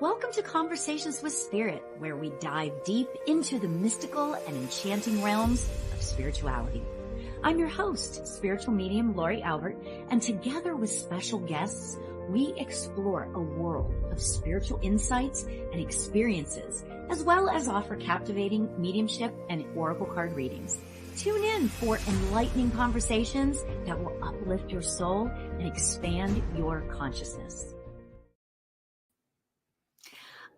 Welcome to Conversations with Spirit, where we dive deep into the mystical and enchanting realms of spirituality. I'm your host, spiritual medium Lauri, and together with special guests, we explore a world of spiritual insights and experiences, as well as offer captivating mediumship and oracle card readings. Tune in for enlightening conversations that will uplift your soul and expand your consciousness.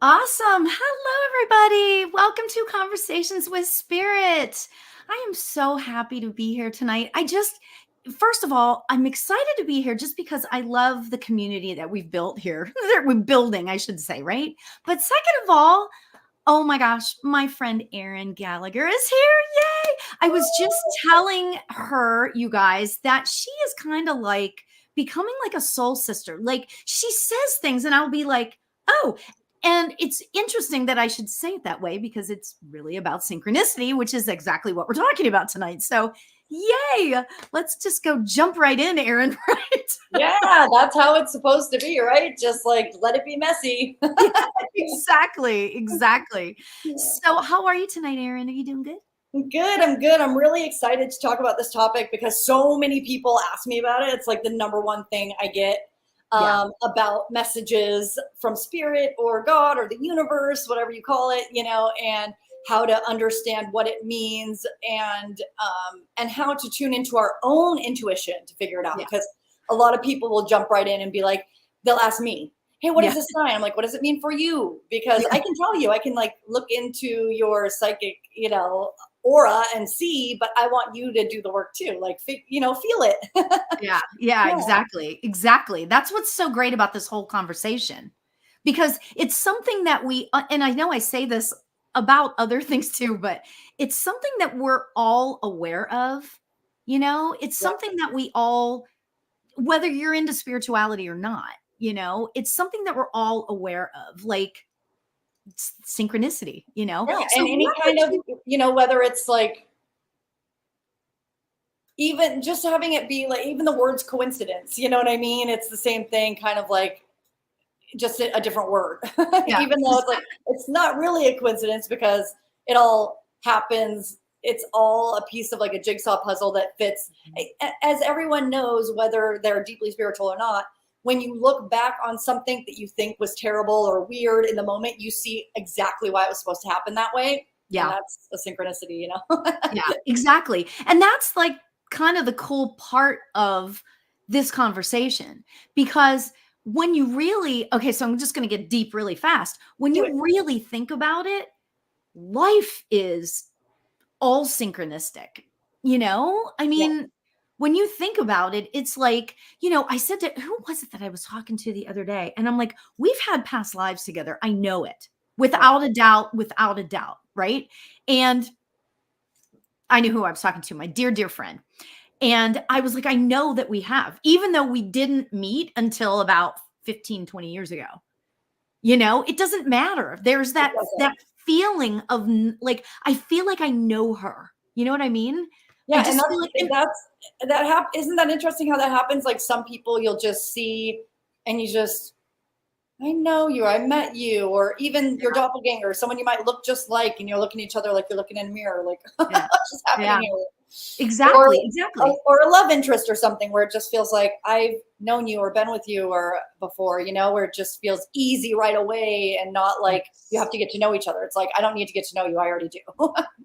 Awesome. Hello, everybody. Welcome to Conversations with Spirit. I am so happy to be here tonight. First of all, I'm excited to be here just because I love the community that we've built here. That we're building, I should say, right? But second of all, oh my gosh, my friend Erin Gallagher is here. Yay! I was just telling her, you guys, that she is kind of like becoming like a soul sister. Like she says things and I'll be like, oh, and it's interesting that I should say it that way because it's really about synchronicity, which is exactly what we're talking about tonight. So yay, let's just go jump right in, Erin, right? Yeah, that's how it's supposed to be, right? Just like let it be messy. Yeah, exactly. So how are you tonight, Erin? Are you doing good? I'm good. I'm really excited to talk about this topic because so many people ask me about it. It's like the number one thing I get about messages from spirit or God or the universe, whatever you call it, and how to understand what it means and how to tune into our own intuition to figure it out. Yeah. Because a lot of people will jump right in and be like, they'll ask me, hey, what is this sign? I'm like, what does it mean for you? Because I can tell you, I can like look into your psychic, aura and see, but I want you to do the work too. Like, feel it. Yeah, exactly. That's what's so great about this whole conversation, because it's something that and I know I say this about other things too, but it's something that we're all aware of, it's something that we all, whether you're into spirituality or not, it's something that we're all aware of, like synchronicity, Yeah, So and any kind of, whether it's like, even just having it be like, even the words coincidence, you know what I mean? It's the same thing, kind of like just a different word, even though it's like, it's not really a coincidence because it all happens. It's all a piece of like a jigsaw puzzle that fits. As everyone knows, whether they're deeply spiritual or not, when you look back on something that you think was terrible or weird in the moment, you see exactly why it was supposed to happen that way. Yeah. And that's a synchronicity, Yeah, exactly. And that's like kind of the cool part of this conversation, because when you really, okay, so I'm just going to get deep really fast. When you really think about it, life is all synchronistic, I mean, when you think about it, it's like, I said to, who was it that I was talking to the other day? And I'm like, we've had past lives together. I know it without a doubt. Right. And I knew who I was talking to, my dear, dear friend. And I was like, I know that we have, even though we didn't meet until about 15, 20 years ago, it doesn't matter. There's that feeling of like, I feel like I know her. You know what I mean? Yeah. And isn't that interesting how that happens? Like some people you'll just see and you just, I know you, I met you, or even your doppelganger, someone you might look just like, and you're looking at each other like you're looking in a mirror, like what's just happening here? Exactly. Or a love interest or something where it just feels like I've known you or been with you or before, where it just feels easy right away and not like you have to get to know each other. It's like, I don't need to get to know you. I already do.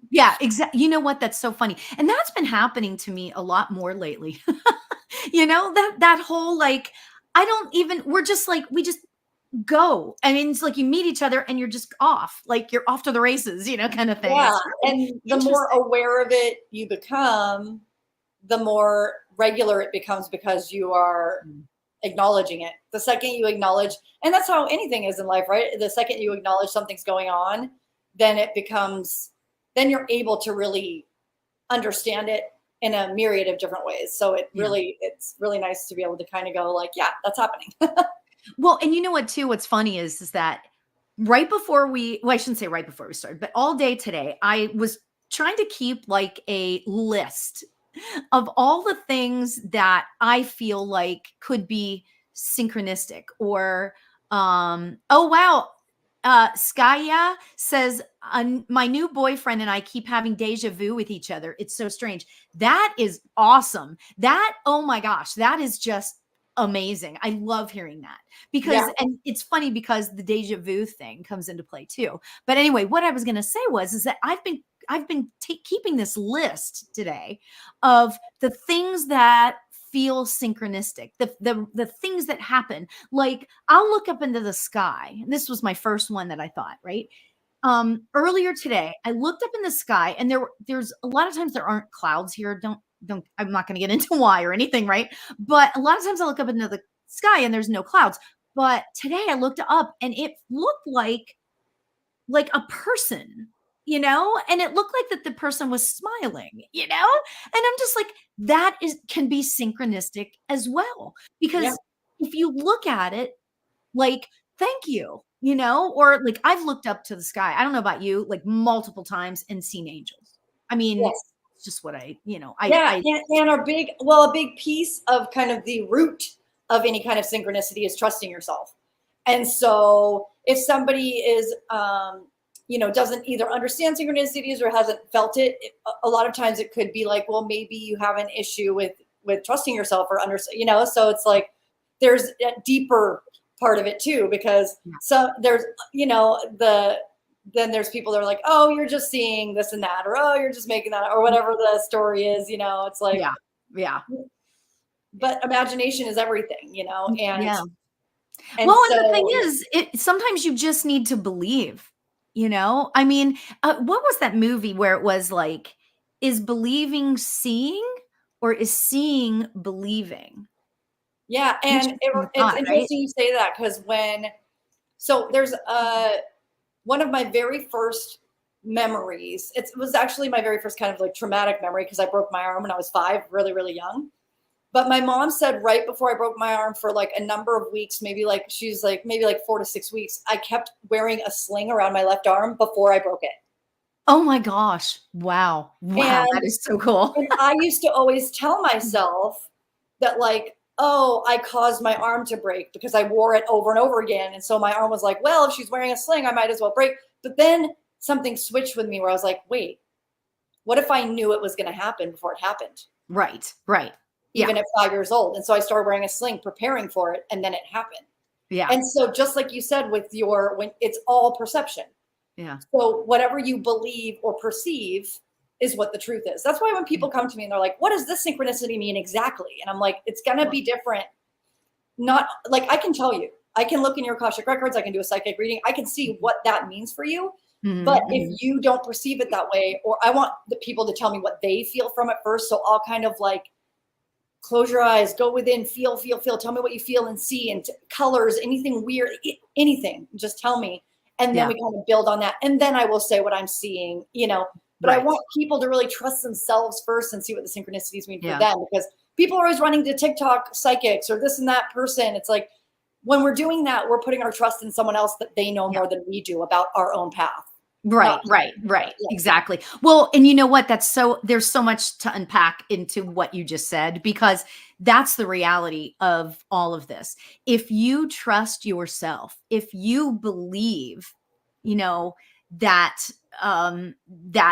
Yeah, exactly. You know what? That's so funny. And that's been happening to me a lot more lately. that whole, like, we're just like, we just go. I mean, it's like you meet each other and you're just off, like you're off to the races, kind of thing. Yeah. And the more aware of it you become, the more regular it becomes because you are acknowledging it. The second you acknowledge, and that's how anything is in life, right? The second you acknowledge something's going on, then you're able to really understand it in a myriad of different ways. So it's really nice to be able to kind of go like, yeah, that's happening. Well, and you know what, too, what's funny is that right before I shouldn't say right before we started, but all day today, I was trying to keep like a list of all the things that I feel like could be synchronistic or, oh, wow, Skaya says, my new boyfriend and I keep having deja vu with each other. It's so strange. That is awesome. That, oh my gosh, that is just amazing. I love hearing that because, and it's funny because the deja vu thing comes into play too. But anyway, what I was going to say is that I've been keeping this list today of the things that feel synchronistic, the things that happen. Like I'll look up into the sky. And this was my first one that I thought, right? Earlier today, I looked up in the sky and there's a lot of times there aren't clouds here. I'm not going to get into why or anything, right? But a lot of times I look up into the sky and there's no clouds. But today I looked up and it looked like a person, and it looked like that the person was smiling, and I'm just like, that can be synchronistic as well. Because if you look at it, like, thank you, or like I've looked up to the sky. I don't know about you, like multiple times and seen angels. I mean, it's just what and a big piece of kind of the root of any kind of synchronicity is trusting yourself. And so if somebody is, doesn't either understand synchronicities or hasn't felt it, a lot of times it could be like, well, maybe you have an issue with trusting yourself or so it's like, there's a deeper part of it too, because there's, then there's people that are like, oh, you're just seeing this and that, or, oh, you're just making that, or whatever the story is, it's like, but imagination is everything, and well, and the thing is, sometimes you just need to believe, I mean, what was that movie where it was like, is believing seeing or is seeing believing? Yeah. And it's interesting you say that, because there's one of my very first memories, it was actually my very first kind of like traumatic memory, because I broke my arm when I was 5, really, really young. But my mom said right before I broke my arm for like a number of weeks, maybe like 4 to 6 weeks, I kept wearing a sling around my left arm before I broke it. Oh my gosh. Wow. That is so cool. And I used to always tell myself that like, oh, I caused my arm to break because I wore it over and over again. And so my arm was like, well, if she's wearing a sling, I might as well break. But then something switched with me where I was like, wait, what if I knew it was going to happen before it happened? Right. Even at 5 years old. And so I started wearing a sling, preparing for it, and then it happened. Yeah. And so just like you said when it's all perception. Yeah. So whatever you believe or perceive is what the truth is. That's why when people come to me and they're like, what does this synchronicity mean exactly? And I'm like, it's going to be different. Not like, I can tell you, I can look in your akashic records. I can do a psychic reading. I can see what that means for you. Mm-hmm. But if you don't perceive it that way, or I want the people to tell me what they feel from it first. So I'll kind of like, close your eyes, go within, feel. Tell me what you feel and see, and colors, anything weird, anything, just tell me. And then we kind of build on that. And then I will say what I'm seeing, but I want people to really trust themselves first and see what the synchronicities mean for them, because people are always running to TikTok psychics or this and that person. It's like, when we're doing that, we're putting our trust in someone else that they know more than we do about our own path. Right. Yeah. Exactly. Well, and you know what? There's so much to unpack into what you just said, because that's the reality of all of this. If you trust yourself, if you believe, that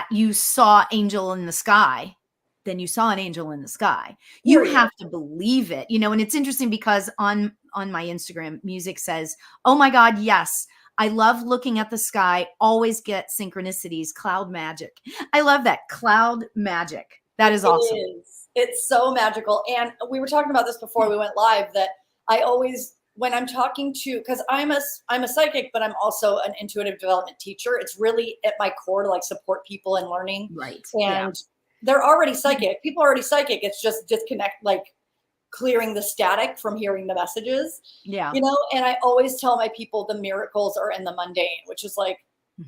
you saw angel in the sky, then you saw an angel in the sky. You have to believe it, and it's interesting because on my Instagram, music says, oh my God, yes. I love looking at the sky, always get synchronicities, cloud magic. I love that, cloud magic. That is awesome. It's so magical. And we were talking about this before we went live, that I always, when I'm talking to, because I'm a psychic, but I'm also an intuitive development teacher. It's really at my core to like support people in learning. Right. And they're already psychic. People are already psychic. It's just disconnect, like clearing the static from hearing the messages. Yeah. And I always tell my people the miracles are in the mundane, which is like,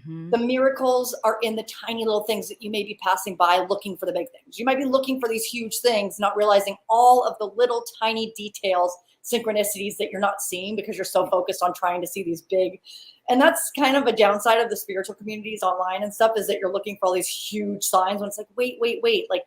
the miracles are in the tiny little things that you may be passing by looking for the big things. You might be looking for these huge things, not realizing all of the little tiny details, synchronicities that you're not seeing because you're so focused on trying to see these big. And that's kind of a downside of the spiritual communities online and stuff, is that you're looking for all these huge signs when it's like, wait. Like,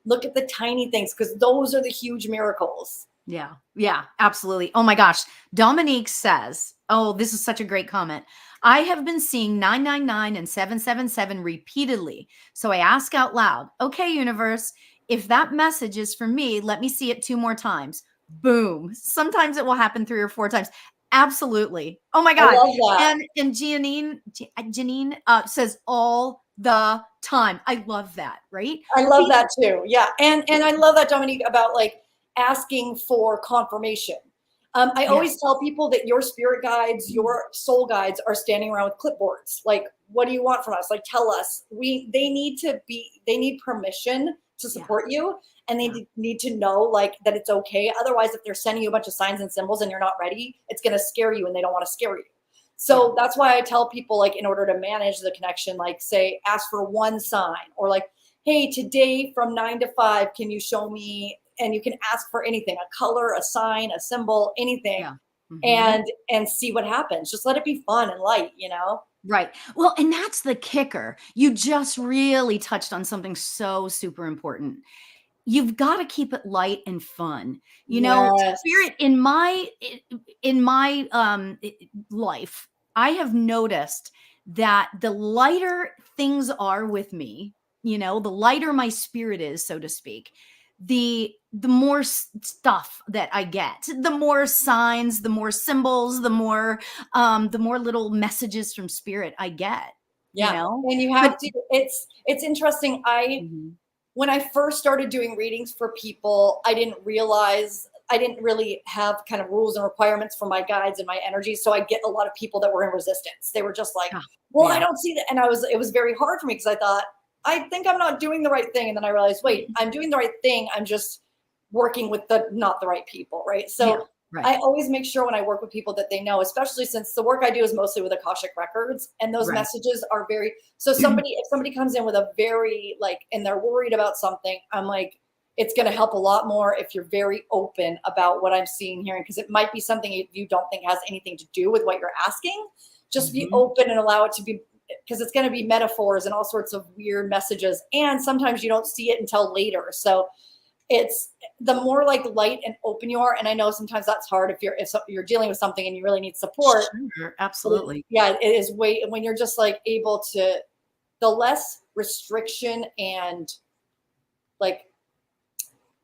look at the tiny things, because those are the huge miracles. Yeah. Yeah, absolutely. Oh my gosh. Dominique says, oh, this is such a great comment. I have been seeing 999 and 777 repeatedly. So I ask out loud, okay, universe, if that message is for me, let me see it 2 more times. Boom. Sometimes it will happen 3 or 4 times. Absolutely. Oh my I God. love that. And Janine says all the time. I love that. Right. I love that too. Yeah. And I love that, Dominique, about like asking for confirmation. I always tell people that your spirit guides, your soul guides are standing around with clipboards. Like, what do you want from us? Like, tell us. They need permission to support you, and they need to know like that it's okay. Otherwise, if they're sending you a bunch of signs and symbols and you're not ready, it's going to scare you and they don't want to scare you. So that's why I tell people, like, in order to manage the connection, like, say, ask for one sign, or like, hey, today from 9 to 5, can you show me? And you can ask for anything, a color, a sign, a symbol, anything, and see what happens. Just let it be fun and light, you know? Right. Well, and that's the kicker. You just really touched on something so super important. You've got to keep it light and fun. You know, spirit in my life, I have noticed that the lighter things are with me, you know, the lighter my spirit is, so to speak, the more stuff that I get, the more signs, the more symbols, the more little messages from spirit I get. Yeah. You know? And you have to, it's interesting. When I first started doing readings for people, I didn't really have kind of rules and requirements for my guides and my energy. So I get a lot of people that were in resistance. They were just like, I don't see that. And it was very hard for me because I thought, I think I'm not doing the right thing. And then I realized, wait, I'm doing the right thing. I'm just working with not the right people. Right. So I always make sure when I work with people that they know, especially since the work I do is mostly with Akashic records, and those messages are very, so if somebody comes in with a very and they're worried about something, I'm like, it's going to help a lot more if you're very open about what I'm seeing here. Because it might be something you don't think has anything to do with what you're asking. Just be open and allow it to be, because it's going to be metaphors and all sorts of weird messages. And sometimes you don't see it until later. So it's the more like light and open you are. And I know sometimes that's hard if you're dealing with something and you really need support. Sure, absolutely. Yeah, it is when you're just like able to, the less restriction and like,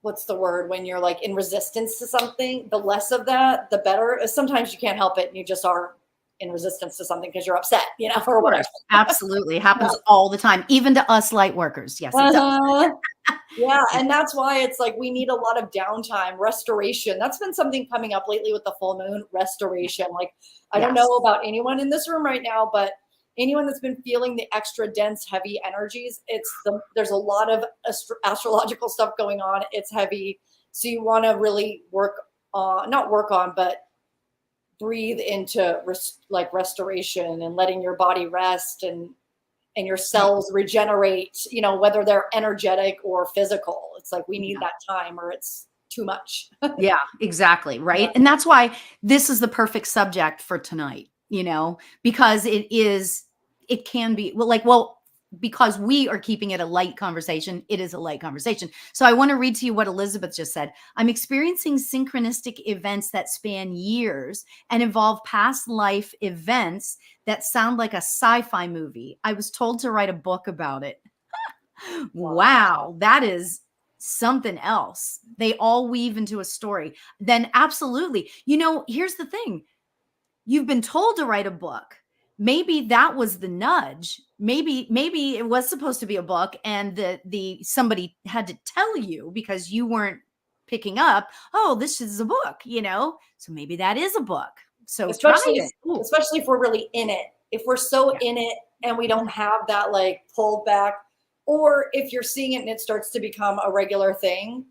what's the word, when you're like in resistance to something, the less of that, the better. Sometimes you can't help it and you just are in resistance to something because you're upset, you know, or whatever. Absolutely. Happens all the time, even to us light workers. Yes, it does. Yeah. And that's why it's like, we need a lot of downtime, restoration. That's been something coming up lately with the full moon, restoration. Like, I don't know about anyone in this room right now, but anyone that's been feeling the extra dense, heavy energies, there's a lot of astrological stuff going on. It's heavy. So you want to really but breathe into restoration and letting your body rest and your cells regenerate, you know, whether they're energetic or physical. It's like, we need that time or it's too much. Yeah, exactly. Right. Yeah. And that's why this is the perfect subject for tonight, you know, because it can be because we are keeping it a light conversation. It is a light conversation. So I want to read to you what Elizabeth just said. I'm experiencing synchronistic events that span years and involve past life events that sound like a sci-fi movie. I was told to write a book about it. Wow. That is something else. They all weave into a story. Then absolutely. You know, here's the thing. You've been told to write a book. Maybe that was the nudge. Maybe it was supposed to be a book and somebody had to tell you because you weren't picking up, oh, this is a book, you know? So maybe that is a book. So especially if we're really in it. If we're so in it and we don't have that like pulled back, or if you're seeing it and it starts to become a regular thing,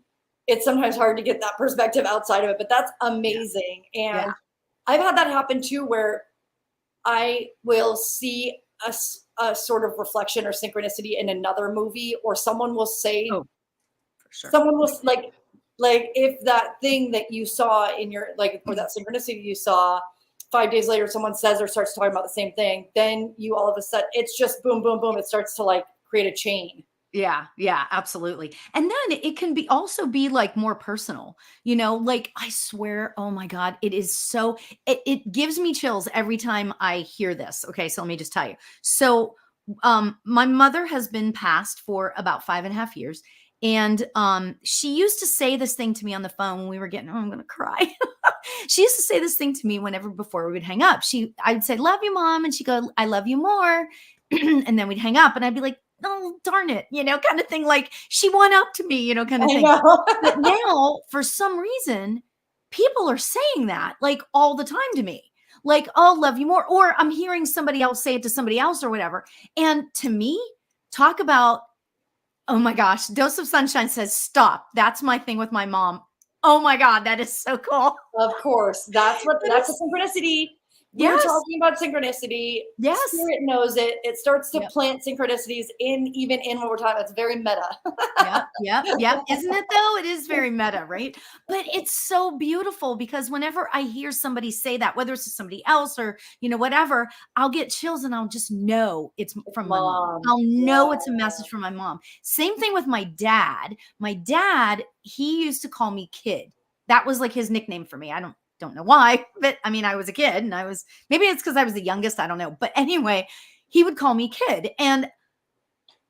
it's sometimes hard to get that perspective outside of it, but that's amazing. Yeah. And I've had that happen too, where I will see a sort of reflection or synchronicity in another movie, or someone will say, for sure. Someone will like if that thing that you saw in your, or that synchronicity you saw 5 days later, someone says or starts talking about the same thing, then you all of a sudden, it's just boom, boom, boom. It starts to like create a chain. Yeah, yeah, absolutely. And then it can be also be like more personal, like I swear, oh my God, it is so, it gives me chills every time I hear this. Okay. So let me just tell you. So, my mother has been passed for about 5.5 years. And, she used to say this thing to me on the phone when we were getting, oh, I'm going to cry. She used to say this thing to me whenever before we would hang up. I'd say, love you, mom. And she'd go, I love you more. And then we'd hang up and I'd be like, oh, darn it, kind of thing. Like she went up to me, kind of I thing. know. But now for some reason, people are saying that like all the time to me, like, oh, love you more. Or I'm hearing somebody else say it to somebody else or whatever. And to me, talk about, oh my gosh, Dose of Sunshine says, stop. That's my thing with my mom. Oh my God, that is so cool. Of course. That's a synchronicity. We were Yes. talking about synchronicity. Yes. Spirit knows it. It starts to plant synchronicities even in what we're talking about. It's very meta. Yep. Isn't it though? It is very meta, right? But it's so beautiful because whenever I hear somebody say that, whether it's to somebody else or, whatever, I'll get chills and I'll just know it's from my mom. I'll know it's a message from my mom. Same thing with my dad. My dad, he used to call me kid. That was like his nickname for me. I don't know why, but I mean, I was a kid and maybe it's because I was the youngest. I don't know. But anyway, he would call me kid. And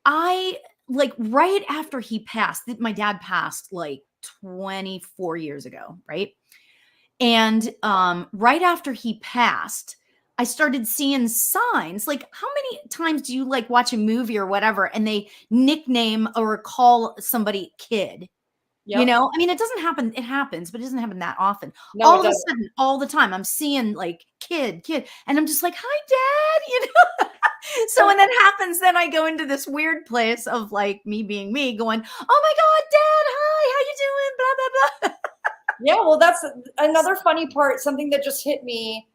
I like right after he passed, my dad passed like 24 years ago. Right. And right after he passed, I started seeing signs. Like how many times do you like watch a movie or whatever and they nickname or call somebody kid? I mean, it doesn't happen. It happens, but it doesn't happen that often. No, All of a sudden, all the time, I'm seeing like kid, and I'm just like, hi, dad, So when that happens, then I go into this weird place of like me being me going, oh my God, dad, hi, how you doing? Blah, blah, blah. Yeah, well, that's another funny part. Something that just hit me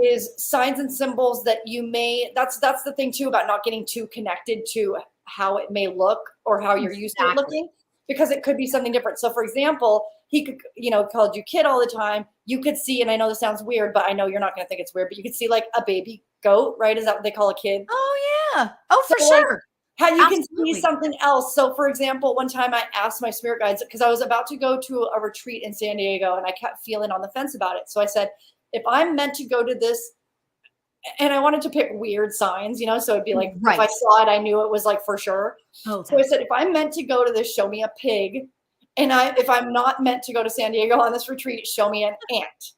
is signs and symbols that you may, that's the thing too about not getting too connected to how it may look or how you're used to it looking. Because it could be something different. So for example, he could, called you kid all the time. You could see, and I know this sounds weird, but I know you're not going to think it's weird, but you could see like a baby goat, right? Is that what they call a kid? Oh yeah. Oh, for so, sure. Like, how you can see something else. So for example, one time I asked my spirit guides, because I was about to go to a retreat in San Diego and I kept feeling on the fence about it. So I said, if I'm meant to go to this, and I wanted to pick weird signs, so it'd be like, if I saw it, I knew it was like for sure. So I said, if I'm meant to go to this, show me a pig. And if I'm not meant to go to San Diego on this retreat, show me an ant.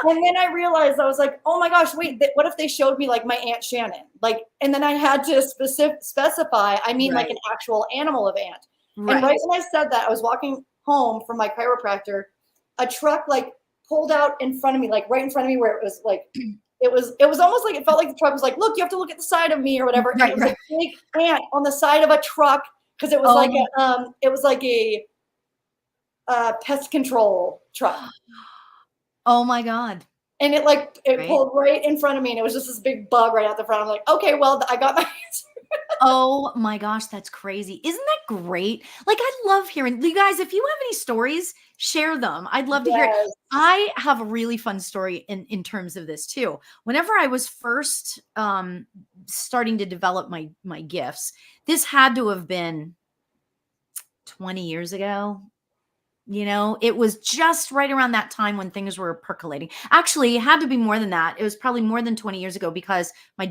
And then I realized, I was like, oh my gosh, wait, what if they showed me like my Aunt Shannon? Like, and then I had to specify, I mean like an actual animal of ant. And right when I said that, I was walking home from my chiropractor, a truck like pulled out in front of me, like right in front of me where it was like, it was almost like it felt like the truck was like, look, you have to look at the side of me or whatever. And it was a big ant on the side of a truck because it was like a pest control truck. Oh my God. And it pulled right in front of me and it was just this big bug right out the front. I'm like, okay, well, I got my answer. Oh my gosh, that's crazy. Isn't that great? Like, I love hearing you guys. If you have any stories, share them. I'd love to hear it. I have a really fun story in terms of this too. Whenever I was first starting to develop my gifts, this had to have been 20 years ago. It was just right around that time when things were percolating. Actually, it had to be more than that. It was probably more than 20 years ago because when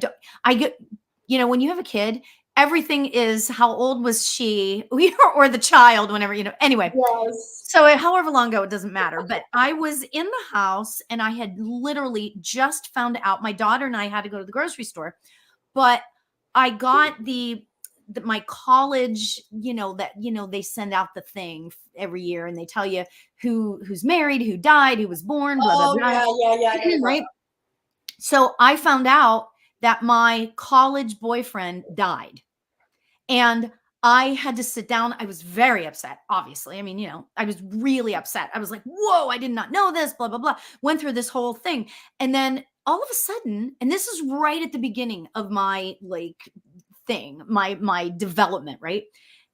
you have a kid, everything is how old was she or the child whenever, anyway. Yes. So however long ago, it doesn't matter. But I was in the house and I had literally just found out my daughter and I had to go to the grocery store, but I got my college, they send out the thing every year and they tell you who's married, who died, who was born, blah, blah, blah. Yeah. Right. So I found out that my college boyfriend died and I had to sit down. I was very upset, obviously. I mean, I was really upset. I was like, whoa, I did not know this, blah, blah, blah. Went through this whole thing. And then all of a sudden, and this is right at the beginning of my thing, my development, right?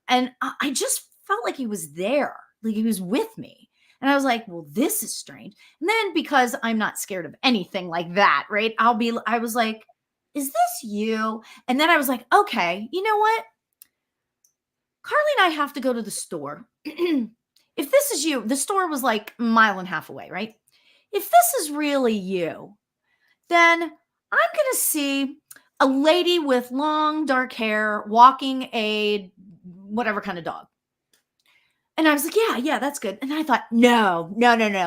And I just felt like he was there, like he was with me. And I was like, well, this is strange. And then because I'm not scared of anything like that, right? I was like, is this you? And then I was like, okay, you know what? Carly and I have to go to the store. If this is you, the store was like a mile and a half away, right? If this is really you, then I'm going to see a lady with long dark hair walking a whatever kind of dog. And I was like, yeah, that's good. And I thought, no,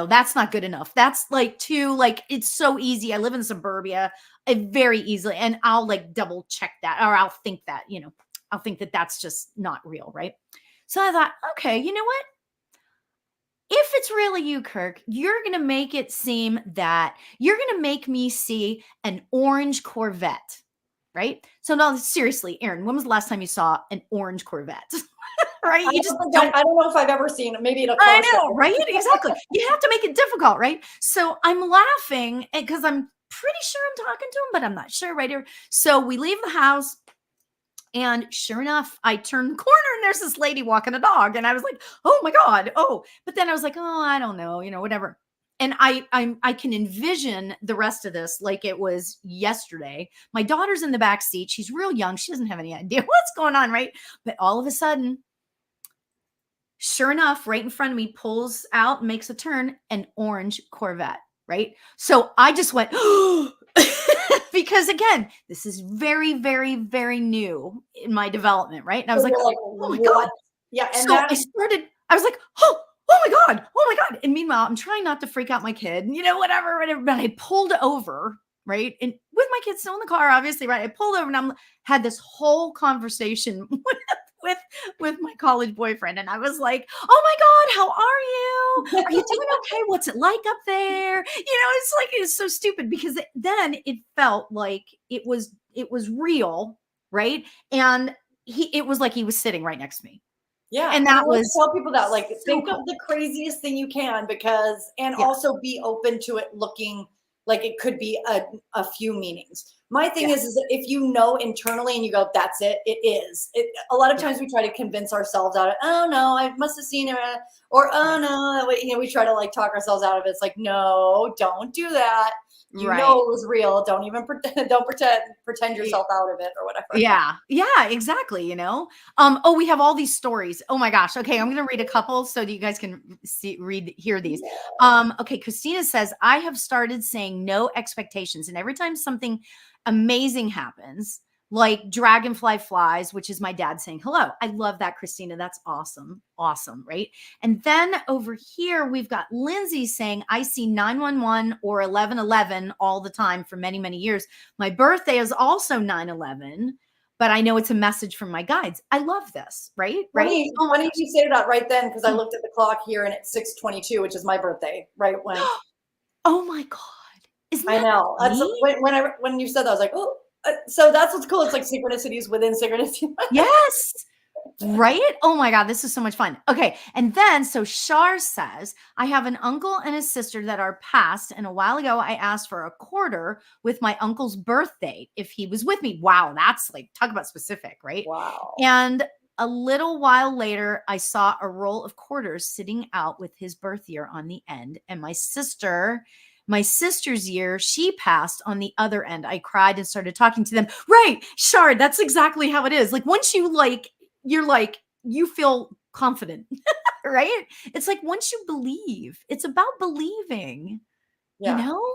that's not good enough. That's like too, like, it's so easy. I live in suburbia very easily. And I'll like double check that, or I'll think that, I'll think that that's just not real. Right. So I thought, okay, you know what? If it's really you, Kirk, you're going to make it seem that you're going to make me see an orange Corvette. Right. So no, seriously, Erin, when was the last time you saw an orange Corvette? Right? I don't know if I've ever seen it. Maybe in a car I know, show. right? Exactly. You have to make it difficult, right? So I'm laughing because I'm pretty sure I'm talking to him, but I'm not sure, right? So we leave the house, and sure enough, I turn the corner and there's this lady walking a dog, and I was like, "Oh my God!" Oh, but then I was like, "Oh, I don't know, whatever." And I can envision the rest of this like it was yesterday. My daughter's in the back seat. She's real young. She doesn't have any idea what's going on, right? But all of a sudden, sure enough, right in front of me, pulls out, makes a turn, an orange Corvette, right? So I just went, because again, this is very, very, very new in my development, right? And I was like, oh my God. Yeah. And so I was like, oh my God. And meanwhile, I'm trying not to freak out my kid, whatever. But I pulled over, right? And with my kids still in the car, obviously, right? I pulled over and had this whole conversation with my college boyfriend. And I was like, oh my God, how are you? Are you doing okay? What's it like up there? It's so stupid because then it felt like it was real. Right. And it was like he was sitting right next to me. Yeah. And that was, tell people that, like, so think cool. of the craziest thing you can, also be open to it looking like it could be a few meanings. My thing is that if you know internally and you go, that's it, it is. A lot of times we try to convince ourselves out of, oh no, I must have seen it, or oh no, we try to like talk ourselves out of it. It's like, no, don't do that. You know it was real. Don't even pretend yourself out of it or whatever. Yeah, exactly. We have all these stories. Oh my gosh. Okay, I'm gonna read a couple so that you guys can hear these. Okay, Christina says, I have started saying no expectations, and every time something amazing happens, like dragonfly flies, which is my dad saying hello. I love that, Christina. That's awesome. Awesome, right? And then over here, we've got Lindsay saying, I see 911 or 1111 all the time for many, many years. My birthday is also 9/11, but I know it's a message from my guides. I love this, right? Funny you say that right then, because I looked at the clock here and it's 6:22, which is my birthday, right when. Oh my God. Isn't that I know. funny? When you said that, I was like, oh, so that's what's cool. It's like synchronicities within synchronicity. Yes. Right? Oh my God, this is so much fun. Okay. And then, so Shar says, I have an uncle and a sister that are passed. And a while ago, I asked for a quarter with my uncle's birthday if he was with me. Wow. That's like, talk about specific, right? Wow. And a little while later, I saw a roll of quarters sitting out with his birth year on the end. And my sister's year, she passed on the other end. I cried and started talking to them. Right. Shard, that's exactly how it is. Like once you feel confident, right? It's like once you believe, it's about believing, and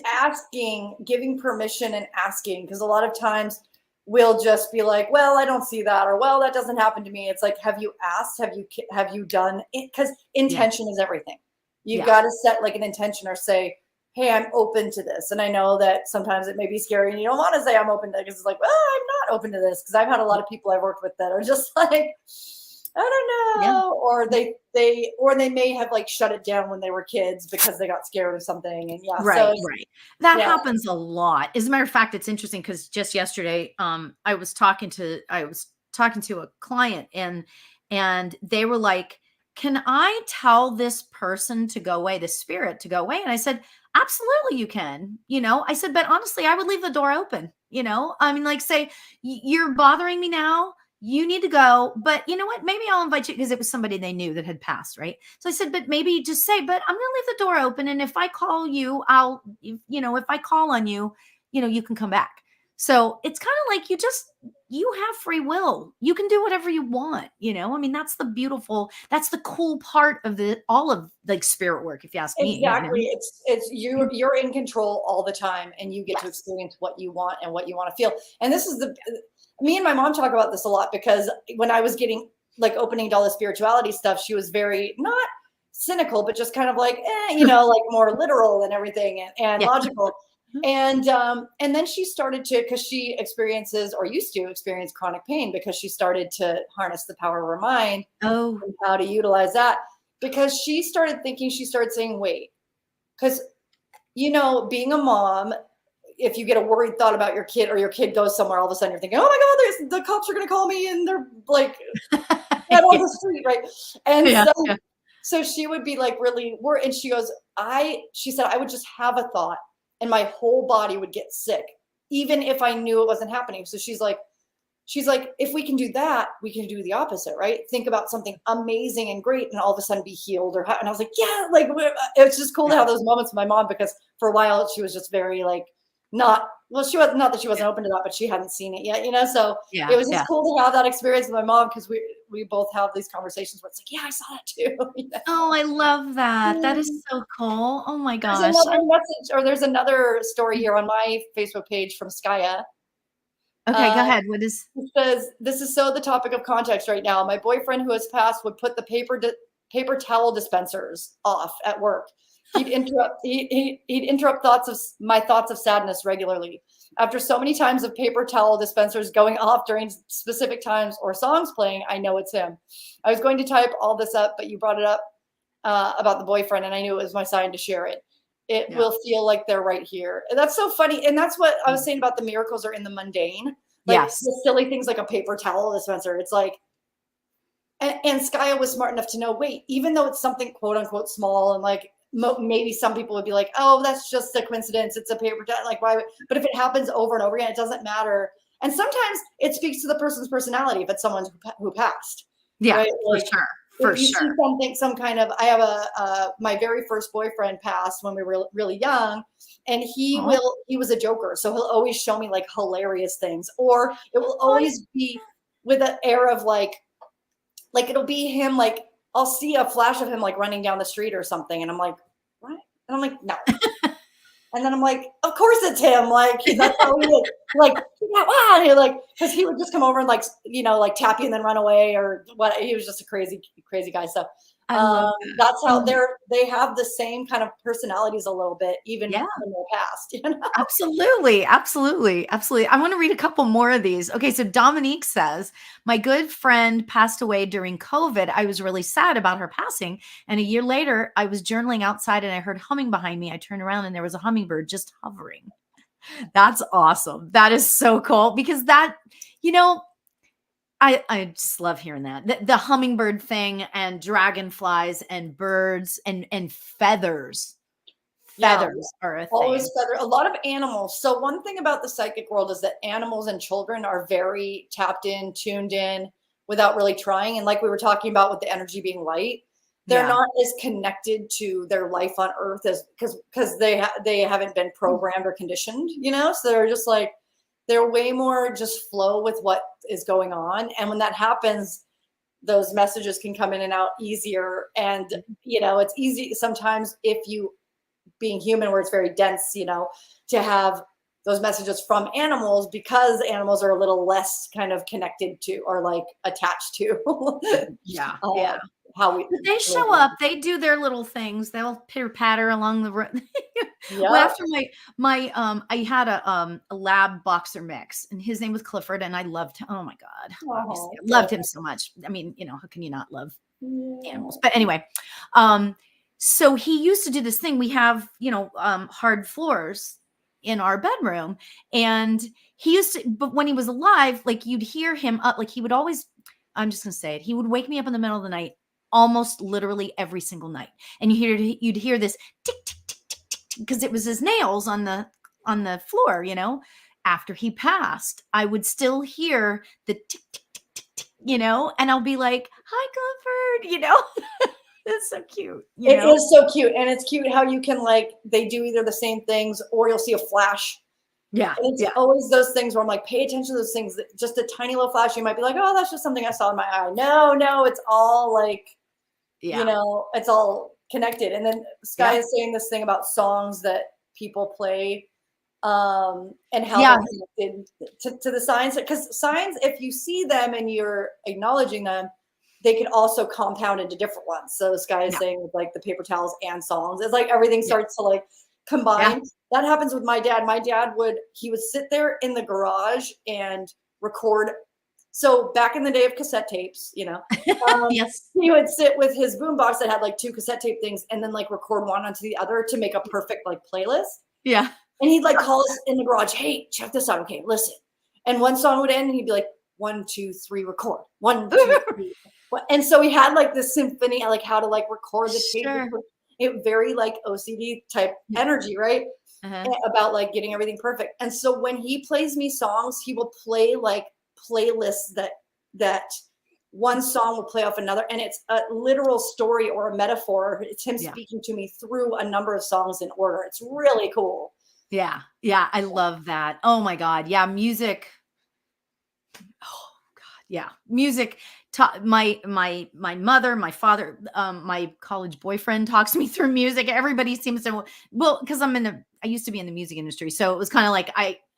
asking, giving permission and asking, because a lot of times we'll just be like, well, I don't see that, or well, that doesn't happen to me. It's like, have you asked? Have you done it? Because intention is everything. You've got to set like an intention or say, hey, I'm open to this. And I know that sometimes it may be scary and you don't want to say I'm open to it, because it's like, well, I'm not open to this. Because I've had a lot of people I've worked with that are just like, I don't know. Or they may have like shut it down when they were kids because they got scared of something. And right. That happens a lot. As a matter of fact, it's interesting because just yesterday, I was talking to a client and they were like, can I tell this person to go away, the spirit to go away? And I said, absolutely you can. I said, but honestly, I would leave the door open. I mean, like say, you're bothering me now. You need to go. But you know what? Maybe I'll invite you, because it was somebody they knew that had passed. Right. So I said, but maybe just say, but I'm going to leave the door open. And if I call you, if I call on you, you can come back. So it's kind of like you have free will. You can do whatever you want, you know? I mean, that's the cool part of all of like spirit work, if you ask me. Exactly. You know? It's you're in control all the time, and you get to experience what you want and what you want to feel. And this is me and my mom talk about this a lot, because when I was getting like opening to all the spirituality stuff, she was very not cynical, but just kind of like, you know, like more literal and everything, and logical. And then she started to, because she experiences, or used to experience, chronic pain, because she started to harness the power of her mind and how to utilize that. Because she started saying, wait, because, you know, being a mom, if you get a worried thought about your kid, or your kid goes somewhere, all of a sudden you're thinking, oh my God, the cops are going to call me, and they're like out on the street, right? And so she would be like really worried. And she goes, she said, I would just have a thought and my whole body would get sick, even if I knew it wasn't happening. So she's like, if we can do that, we can do the opposite, right? Think about something amazing and great, and all of a sudden be healed. And I was like, yeah, like it's just cool to have those moments with my mom, because for a while she was just very like, she was not that she wasn't open to that, but she hadn't seen it yet, you know? So it was just cool to have that experience with my mom, because we both have these conversations where it's like, yeah, I saw that too. You know? Oh, I love that. That is so cool. Oh my gosh. There's another message, or there's another story here on my Facebook page from Skya. Okay, go ahead. What is? It says, this is so the topic of context right now. My boyfriend, who has passed, would put the paper towel dispensers off at work. He'd interrupt my thoughts of sadness regularly. After so many times of paper towel dispensers going off during specific times or songs playing, I know it's him. I was going to type all this up, but you brought it up about the boyfriend, and I knew it was my sign to share it. It will feel like they're right here. And that's so funny. And that's what I was saying about the miracles are in the mundane. Like the silly things like a paper towel dispenser. It's like, and Skya was smart enough to know, wait, even though it's something quote unquote small, and like maybe some people would be like, oh, that's just a coincidence. It's a paper towel. Like, why? But if it happens over and over again, it doesn't matter. And sometimes it speaks to the person's personality if it's someone who passed. Yeah, right? Like, for sure. If you see something, some kind of, I have my very first boyfriend passed when we were really young, and he was a joker. So he'll always show me like hilarious things, or it will always be with an air of like it'll be him, like I'll see a flash of him like running down the street or something. And I'm like, what? And I'm like, no. And then I'm like, of course it's him. Like, that's how he is. Like, yeah, like, because he would just come over and like, you know, like tap you and then run away, or what. He was just a crazy guy. So that's how they have the same kind of personalities a little bit, even in their past. You know? Absolutely. I want to read a couple more of these. Okay, so Dominique says, my good friend passed away during COVID. I was really sad about her passing. And a year later, I was journaling outside and I heard humming behind me. I turned around and there was a hummingbird just hovering. That's awesome. That is so cool, because that, you know, I just love hearing that. The hummingbird thing, and dragonflies and birds and feathers. Feathers are a thing. Always feather. A lot of animals. So one thing about the psychic world is that animals and children are very tapped in, tuned in, without really trying. And like we were talking about with the energy being light, they're not as connected to their life on Earth as because they haven't been programmed or conditioned, you know. So they're just like, they're way more just flow with what is going on. And when that happens, those messages can come in and out easier. And, you know, it's easy sometimes, if you being human, where it's very dense, you know, to have those messages from animals, because animals are a little less kind of connected to, or like attached to how they show up, they do their little things, they'll pitter patter along the road. Well, after I had a lab boxer mix, and his name was Clifford, and I loved him. Oh my God. Obviously, I loved him so much. I mean, you know, how can you not love animals? But anyway, so he used to do this thing. We have, you know, hard floors in our bedroom, and he used to, but when he was alive, like you'd hear him up, like he would always, I'm just going to say it, he would wake me up in the middle of the night, almost literally every single night. And you'd hear this tick, tick, tick, tick, tick, tick, because it was his nails on the floor, you know. After he passed, I would still hear the tick, tick, tick, tick, tick, you know, and I'll be like, hi, Clifford, you know. It's so cute. It is so cute. And it's cute how you can, like, they do either the same things, or you'll see a flash Yeah. And it's Yeah. always those things where I'm like, pay attention to those things that just a tiny little flash. You might be like, oh, that's just something I saw in my eye. No, it's all like, Yeah. you know, it's all connected. And then Sky Yeah. is saying this thing about songs that people play, and how Yeah. they're connected to the signs. Because signs, if you see them and you're acknowledging them, they can also compound into different ones. So Sky is saying with like the paper towels and songs, it's like everything starts to like combine. That happens with my dad. My dad he would sit there in the garage and record. So back in the day of cassette tapes, you know, Yes. he would sit with his boombox that had like 2 cassette tape things and then like record one onto the other to make a perfect like playlist. Yeah. And he'd like call us in the garage, hey, check this out. Okay, listen. And one song would end and he'd be like, 1, 2, 3, record. 1, 2, 3. And so he had like this symphony, like how to like record the tape. Sure. It very like OCD type energy, right? About like getting everything perfect. And so when he plays me songs, he will play like playlists that one song will play off another, and it's a literal story or a metaphor. It's him speaking to me through a number of songs in order. It's really cool. Yeah. Yeah. I love that. Oh my God. Yeah. Music. Oh God. Yeah. Music. My mother, my father, my college boyfriend talks me through music. Everybody seems to, well, because I used to be in the music industry. So it was kind of like,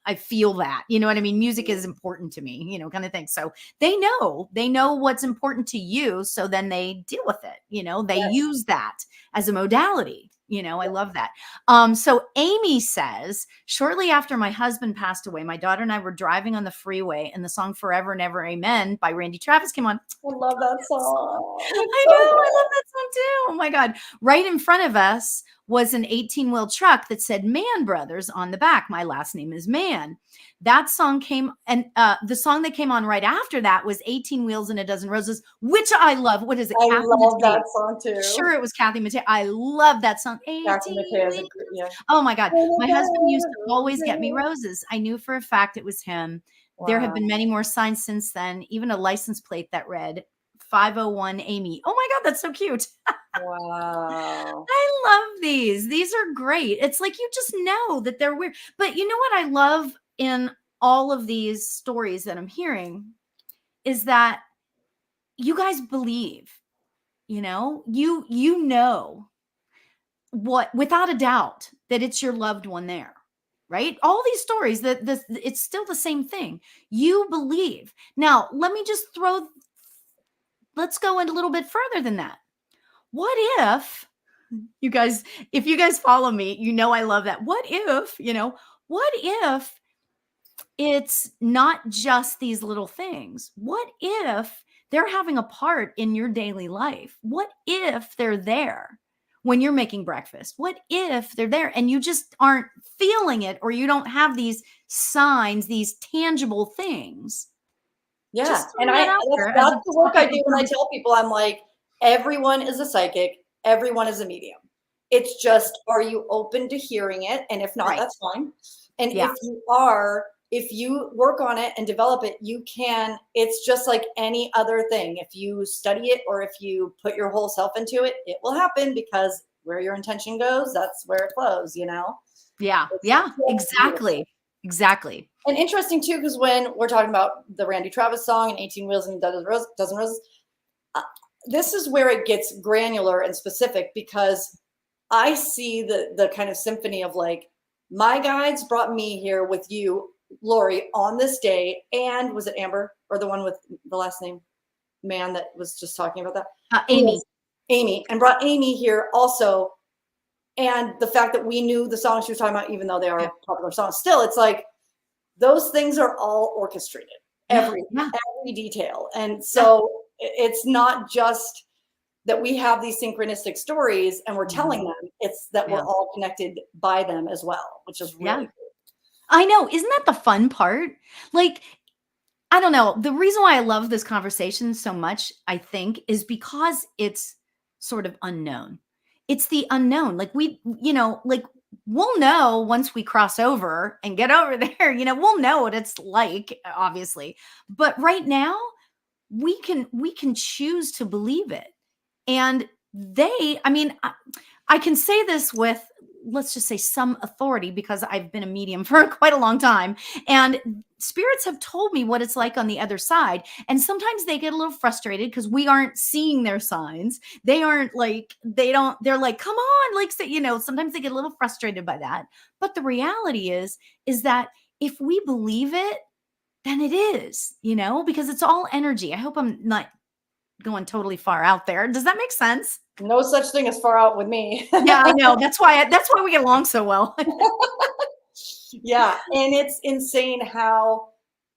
I feel that, you know what I mean? Music is important to me, you know, kind of thing. So they know what's important to you. So then they deal with it, you know, they use that as a modality. You know, I love that. So Amy says, shortly after my husband passed away, my daughter and I were driving on the freeway and the song Forever and Ever Amen by Randy Travis came on. I love that song. I know. I love that song too. Oh my God. Right in front of us was an 18-wheel truck that said Mann Brothers on the back. My last name is Mann. That song came, and the song that came on right after that was 18 Wheels and a Dozen Roses, which I love. What is it? I love that song too. Sure, it was Kathy Mattea. I love that song. 18 Wheels. Oh my God. My husband used to always get me roses. I knew for a fact it was him. Wow. There have been many more signs since then, even a license plate that read 501 Amy. Oh my God, that's so cute. Wow. I love these. These are great. It's like you just know that they're weird. But you know what I love in all of these stories that I'm hearing is that you guys believe, you know what, without a doubt, that it's your loved one there, right? All these stories that it's still the same thing. You believe. Now, let's go a little bit further than that. What if if you guys follow me, you know, I love that. What if it's not just these little things? What if they're having a part in your daily life? What if they're there when you're making breakfast? What if they're there and you just aren't feeling it, or you don't have these signs, these tangible things? Yeah. And that's the work I do when I tell people, I'm like, everyone is a psychic. Everyone is a medium. It's just, are you open to hearing it? And if not, that's fine. And if you work on it and develop it, it's just like any other thing. If you study it or if you put your whole self into it, it will happen, because where your intention goes, that's where it flows, you know? Yeah. Exactly. Exactly. And interesting too, because when we're talking about the Randy Travis song and 18 Wheels and a Dozen Roses, this is where it gets granular and specific, because I see the kind of symphony of like, my guides brought me here with you, Lauri, on this day. And was it Amber, or the one with the last name man that was just talking about that? Amy, and brought Amy here also. And the fact that we knew the songs she was talking about, even though they are popular songs, still, it's like those things are all orchestrated, every detail. And so it's not just that we have these synchronistic stories and we're telling them, it's that we're all connected by them as well, which is really cool. I know. Isn't that the fun part? Like, I don't know. The reason why I love this conversation so much, I think, is because it's sort of unknown. It's the unknown. Like we'll know once we cross over and get over there, we'll know what it's like, obviously. But right now we can choose to believe it. And I can say this with let's just say some authority, because I've been a medium for quite a long time, and spirits have told me what it's like on the other side. And sometimes they get a little frustrated because we aren't seeing their signs. They aren't like, they're like, come on, like, sometimes they get a little frustrated by that. But the reality is that if we believe it, then it is, because it's all energy. I hope I'm not going totally far out there. Does that make sense? No such thing as far out with me. Yeah, I know. That's why we get along so well. Yeah. And it's insane how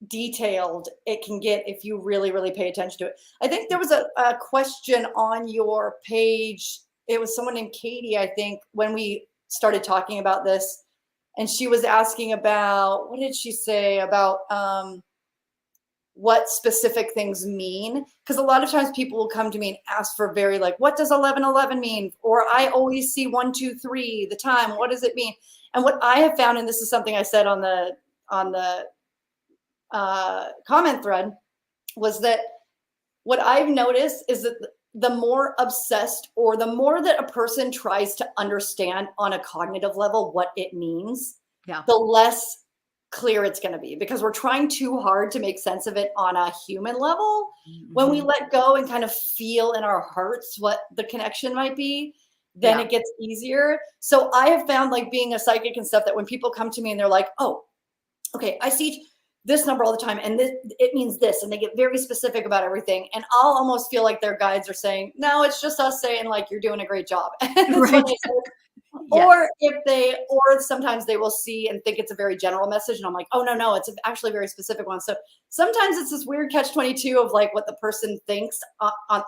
detailed it can get if you really, really pay attention to it. I think there was a question on your page. It was someone named Katie, I think, when we started talking about this. And she was asking about, what did she say about what specific things mean? Because a lot of times people will come to me and ask for very like, what does 1111 mean? Or I always see 1, 2, 3, the time. What does it mean? And what I have found, and this is something I said on the comment thread, was that what I've noticed is that the more obsessed, or the more that a person tries to understand on a cognitive level what it means, the less clear it's going to be, because we're trying too hard to make sense of it on a human level. Mm-hmm. When we let go and kind of feel in our hearts what the connection might be, then it gets easier. So I have found, like, being a psychic and stuff, that when people come to me and they're like, oh, okay, I see this number all the time, and it means this, and they get very specific about everything, and I'll almost feel like their guides are saying, no, it's just us saying, like, you're doing a great job. Right. Yes. Or sometimes they will see and think it's a very general message, and I'm like, oh, no, it's actually a very specific one. So sometimes it's this weird catch-22 of like what the person thinks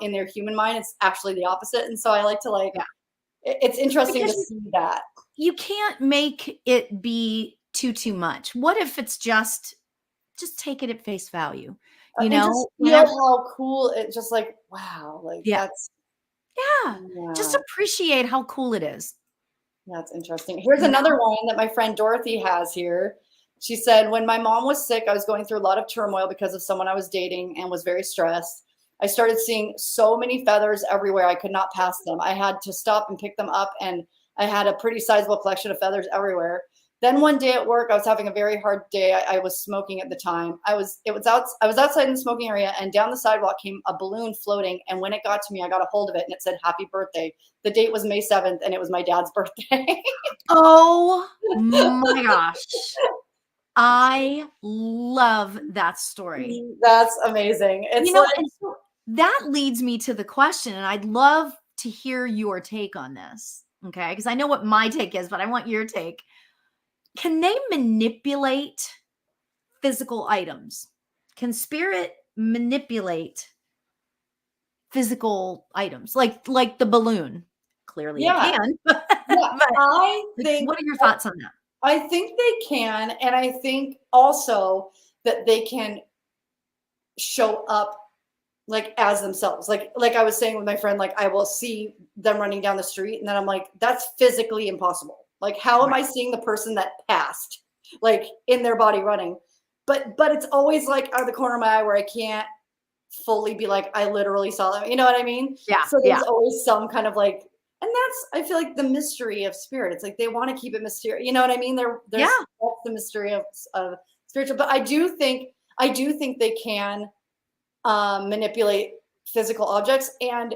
in their human mind. It's actually the opposite. And so I like to it's interesting because to see that. You can't make it be too much. What if it's just take it at face value, just feel how cool it, just like, wow, like that's. Yeah. Just appreciate how cool it is. That's interesting. Here's another one that my friend Dorothy has here. She said, when my mom was sick, I was going through a lot of turmoil because of someone I was dating and was very stressed. I started seeing so many feathers everywhere. I could not pass them. I had to stop and pick them up, and I had a pretty sizable collection of feathers everywhere. Then one day at work, I was having a very hard day. I was smoking at the time. I was outside in the smoking area, and down the sidewalk came a balloon floating. And when it got to me, I got a hold of it, and it said, happy birthday. The date was May 7th, and it was my dad's birthday. Oh my gosh. I love that story. That's amazing. It's and so that leads me to the question, and I'd love to hear your take on this. Okay. Because I know what my take is, but I want your take. Can they manipulate physical items? Can spirit manipulate physical items like the balloon? Clearly it can. I think, what are your thoughts on that? I think they can. And I think also that they can show up like as themselves. Like I was saying with my friend, like I will see them running down the street, and then I'm like, that's physically impossible. Like, how am I seeing the person that passed, like, in their body running? But it's always like out of the corner of my eye where I can't fully be like, I literally saw them. You know what I mean? Yeah. So there's always some kind of like, and that's, I feel like, the mystery of spirit. It's like they want to keep it mysterious. You know what I mean? There's that's the mystery of spiritual. But I do think they can manipulate physical objects, and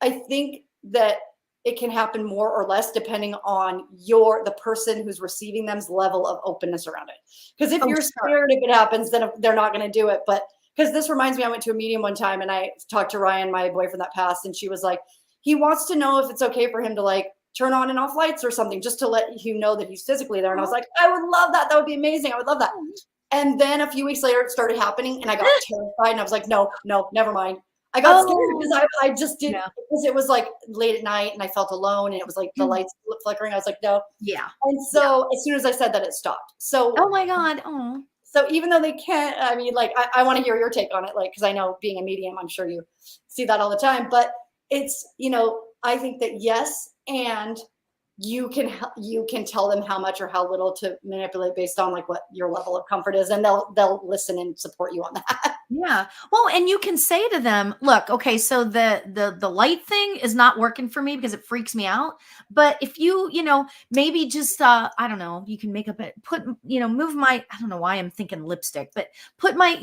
I think that it can happen more or less depending on the person who's receiving them's level of openness around it. Because if you're scared if it happens, then they're not going to do it. But because this reminds me, I went to a medium one time, and I talked to Ryan, my boyfriend that passed, and she was like, he wants to know if it's okay for him to like turn on and off lights or something, just to let you know that he's physically there. And I was like, I would love that. That would be amazing. I would love that. And then a few weeks later, it started happening, and I got terrified, and I was like, no, never mind. I got scared because I just didn't, because it was like late at night, and I felt alone, and it was like the lights flickering. I was like, no. Yeah. And so as soon as I said that, it stopped. So, oh my God. Oh. So even though they can't, I mean, like, I want to hear your take on it, like, because I know being a medium, I'm sure you see that all the time, but it's, I think that yes, and you can tell them how much or how little to manipulate based on like what your level of comfort is, and they'll listen and support you on that. Yeah. Well, and you can say to them, look, okay, so the light thing is not working for me because it freaks me out. But if you, maybe just I don't know, you can make up move my, I don't know why I'm thinking lipstick, but put my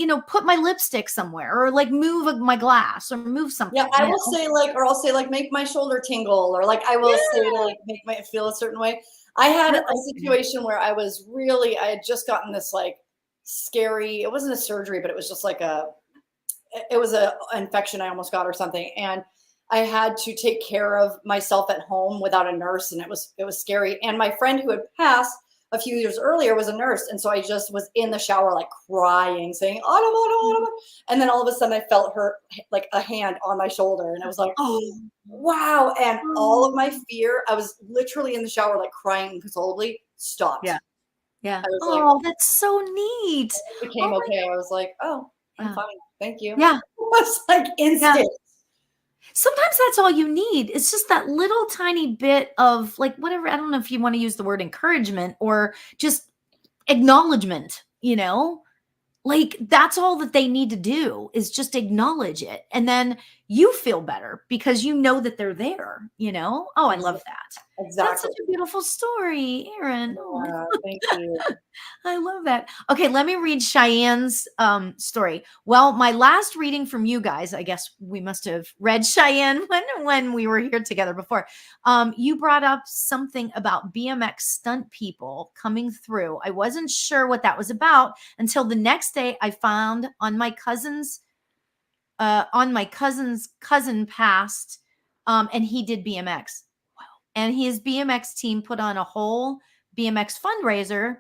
lipstick somewhere, or like move my glass, or move something. Yeah, I will say I'll say make my shoulder tingle, or like I will say to like make my feel a certain way. I had a situation where I had just gotten this like scary, it wasn't a surgery, but it was just like it was an infection I almost got or something. And I had to take care of myself at home without a nurse. And it was scary. And my friend who had passed a few years earlier was a nurse. And so I just was in the shower, like crying, saying, Autumn, Autumn, Autumn. And then all of a sudden I felt her, like a hand on my shoulder. And I was like, oh, wow. And all of my fear, I was literally in the shower, like crying inconsolably, stopped. Yeah. Yeah. I was like, that's so neat. It became okay. I was like, oh, I'm fine. Thank you. Yeah. It was like instant. Yeah. Sometimes that's all you need. It's just that little tiny bit of like whatever. I don't know if you want to use the word encouragement or just acknowledgement, like that's all that they need to do is just acknowledge it. And then you feel better because you know that they're there, Oh, I love that. Exactly. That's such a beautiful story, Erin. Thank you. I love that. Okay, let me read Cheyenne's story. Well, my last reading from you guys, I guess we must have read Cheyenne when we were here together before. You brought up something about BMX stunt people coming through. I wasn't sure what that was about until the next day I found on my cousin's cousin passed, and he did BMX. Wow. And his BMX team put on a whole BMX fundraiser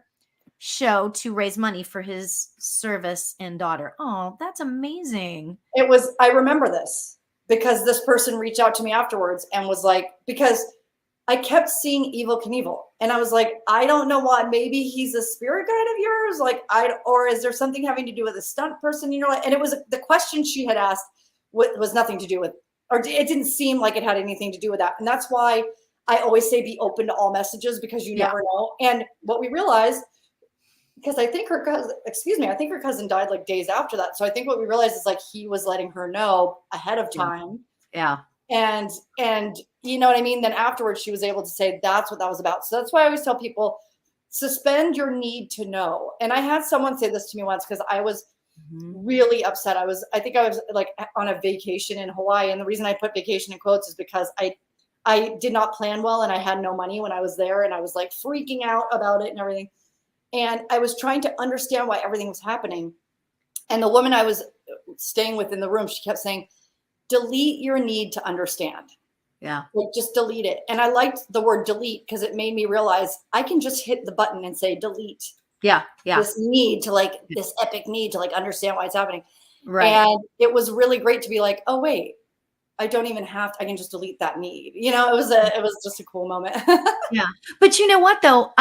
show to raise money for his service and daughter. Oh, that's amazing. I remember this because this person reached out to me afterwards and was like, because I kept seeing Evel Knievel. And I was like, I don't know why. Maybe he's a spirit guide of yours. Or is there something having to do with a stunt person? And it was the question she had asked was nothing to do with, or it didn't seem like it had anything to do with that. And that's why I always say be open to all messages, because you never know. And what we realized, because I think her cousin died like days after that. So I think what we realized is like he was letting her know ahead of time. Yeah. And you know what I mean? Then afterwards she was able to say that's what that was about. So that's why I always tell people, suspend your need to know. And I had someone say this to me once because I was really upset. I think I was like on a vacation in Hawaii. And the reason I put vacation in quotes is because I did not plan well and I had no money when I was there, and I was like freaking out about it and everything. And I was trying to understand why everything was happening. And the woman I was staying with in the room, she kept saying, delete your need to understand. Yeah. Like, just delete it. And I liked the word delete because it made me realize I can just hit the button and say delete. Yeah. Yeah. This need to like, this epic need to like understand why it's happening. Right. And it was really great to be like, oh, wait, I don't even have to, I can just delete that need. It was just a cool moment. Yeah. But you know what though?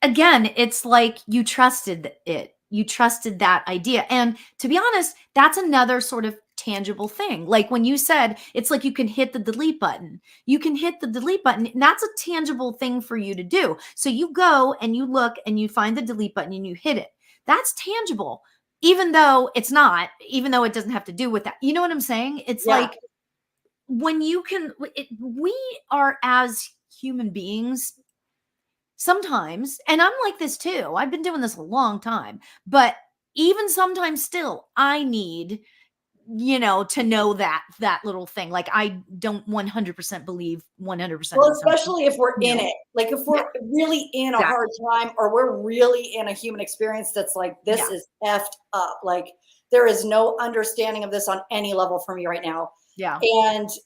Again, it's like you trusted it. You trusted that idea. And to be honest, that's another sort of tangible thing. Like when you said, it's like you can hit the delete button. You can hit the delete button. And that's a tangible thing for you to do. So you go and you look and you find the delete button and you hit it. That's tangible, even though it doesn't have to do with that. You know what I'm saying? It's like when we are as human beings, sometimes, and I'm like this too. I've been doing this a long time, but even sometimes still, I need, to know that little thing. Like I don't 100% believe 100%. Well, especially if we're in it, like if we're really in a hard time, or we're really in a human experience that's like, this is effed up. Like there is no understanding of this on any level for me right now. Yeah.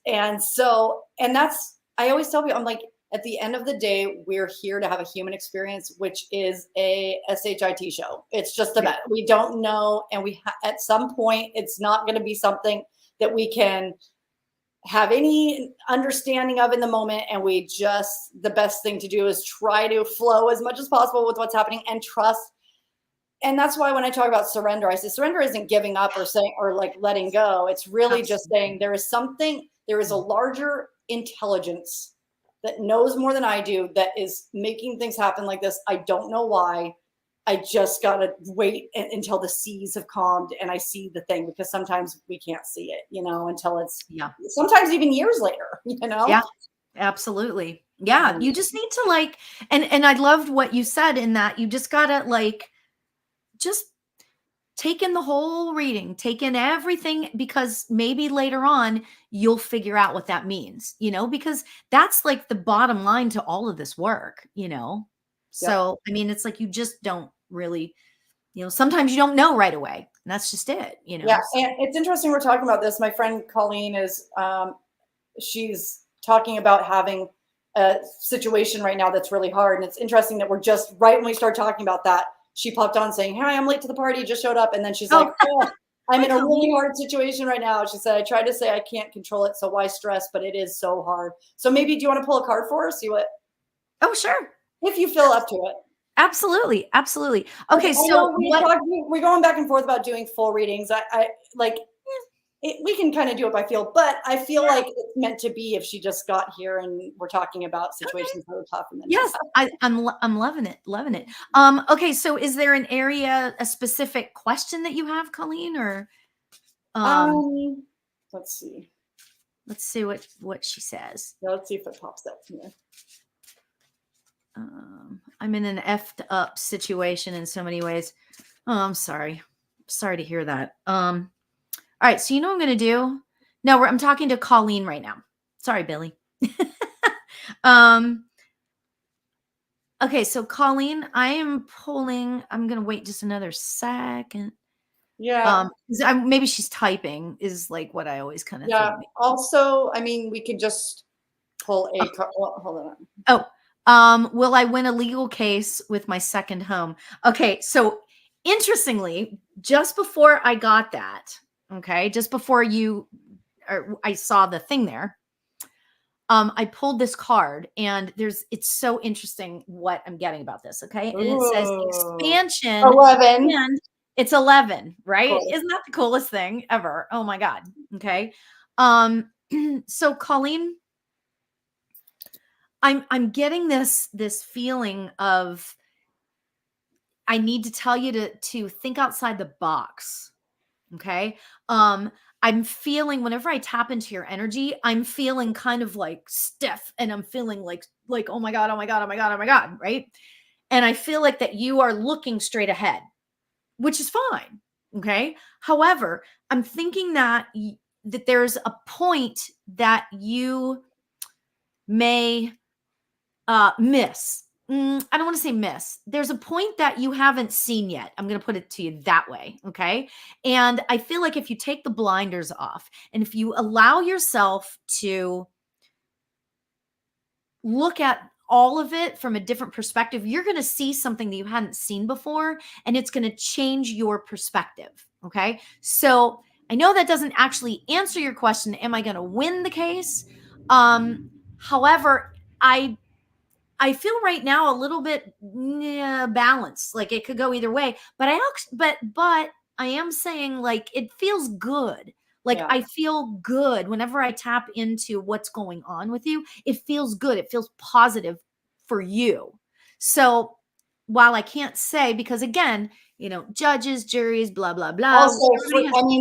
And so that's, I always tell people, I'm like, at the end of the day, we're here to have a human experience, which is a SHIT show. It's just about, we don't know. And at some point, it's not going to be something that we can have any understanding of in the moment. And the best thing to do is try to flow as much as possible with what's happening and trust. And that's why when I talk about surrender, I say surrender isn't giving up or like letting go. It's really just saying there is a larger intelligence that knows more than I do, that is making things happen like this. I don't know why. I just got to wait until the seas have calmed and I see the thing, because sometimes we can't see it, until it's sometimes even years later, Yeah, absolutely. Yeah. You just need to and I loved what you said in that you just gotta just take in the whole reading, take in everything, because maybe later on you'll figure out what that means, because that's the bottom line to all of this work, So, I mean, it's you just don't really, sometimes you don't know right away. And that's just it, Yeah. And it's interesting we're talking about this. My friend Colleen is, she's talking about having a situation right now that's really hard. And it's interesting that we're just right when we start talking about that, she popped on saying, "Hi, I'm late to the party, just showed up." And then she's like, "Oh, I'm in a really hard situation right now." She said, "I tried to say I can't control it, so why stress? But it is so hard." So maybe, do you want to pull a card for her? See what? Oh, sure. If you feel up to it. Absolutely. Absolutely. Okay. So we're going back and forth about doing full readings. We can kind of do it by feel, but I feel like it's meant to be if she just got here and we're talking about situations that are tough. And then yes, I'm loving it. Loving it. Okay. So is there an area, a specific question that you have, Colleen, or, let's see. Let's see what she says. Yeah, let's see if it pops up here. I'm in an effed up situation in so many ways. Oh, I'm sorry. Sorry to hear that. All right. So what I'm going to do? No, I'm talking to Colleen right now. Sorry, Billy. Okay. So Colleen, I'm going to wait just another second. Yeah. Maybe she's typing is what I always kind of think. Also, I mean, we could just pull a card. Oh, hold on. Will I win a legal case with my second home? Okay. So interestingly, just before I got that, just before I saw the thing there, I pulled this card, and it's so interesting what I'm getting about this. Okay. And it says expansion 11. and it's 11, right? Cool. Isn't that the coolest thing ever? Oh my God. Okay. So Colleen, I'm getting this feeling of, I need to tell you to think outside the box. Okay. I'm feeling, whenever I tap into your energy, I'm feeling kind of stiff, and I'm feeling like, oh my God, oh my God, oh my God, oh my God. Right. And I feel that you are looking straight ahead, which is fine. Okay. However, I'm thinking that there's a point that you may miss. I don't want to say miss. There's a point that you haven't seen yet. I'm going to put it to you that way. Okay. And I feel like if you take the blinders off, and if you allow yourself to look at all of it from a different perspective, you're going to see something that you hadn't seen before, and it's going to change your perspective. Okay. So I know that doesn't actually answer your question. Am I going to win the case? However, I feel right now a little bit balanced. It could go either way, but I am saying it feels good. I feel good whenever I tap into what's going on with you. It feels good. It feels positive for you. So while I can't say, because again, judges, juries, blah, blah, blah. Also,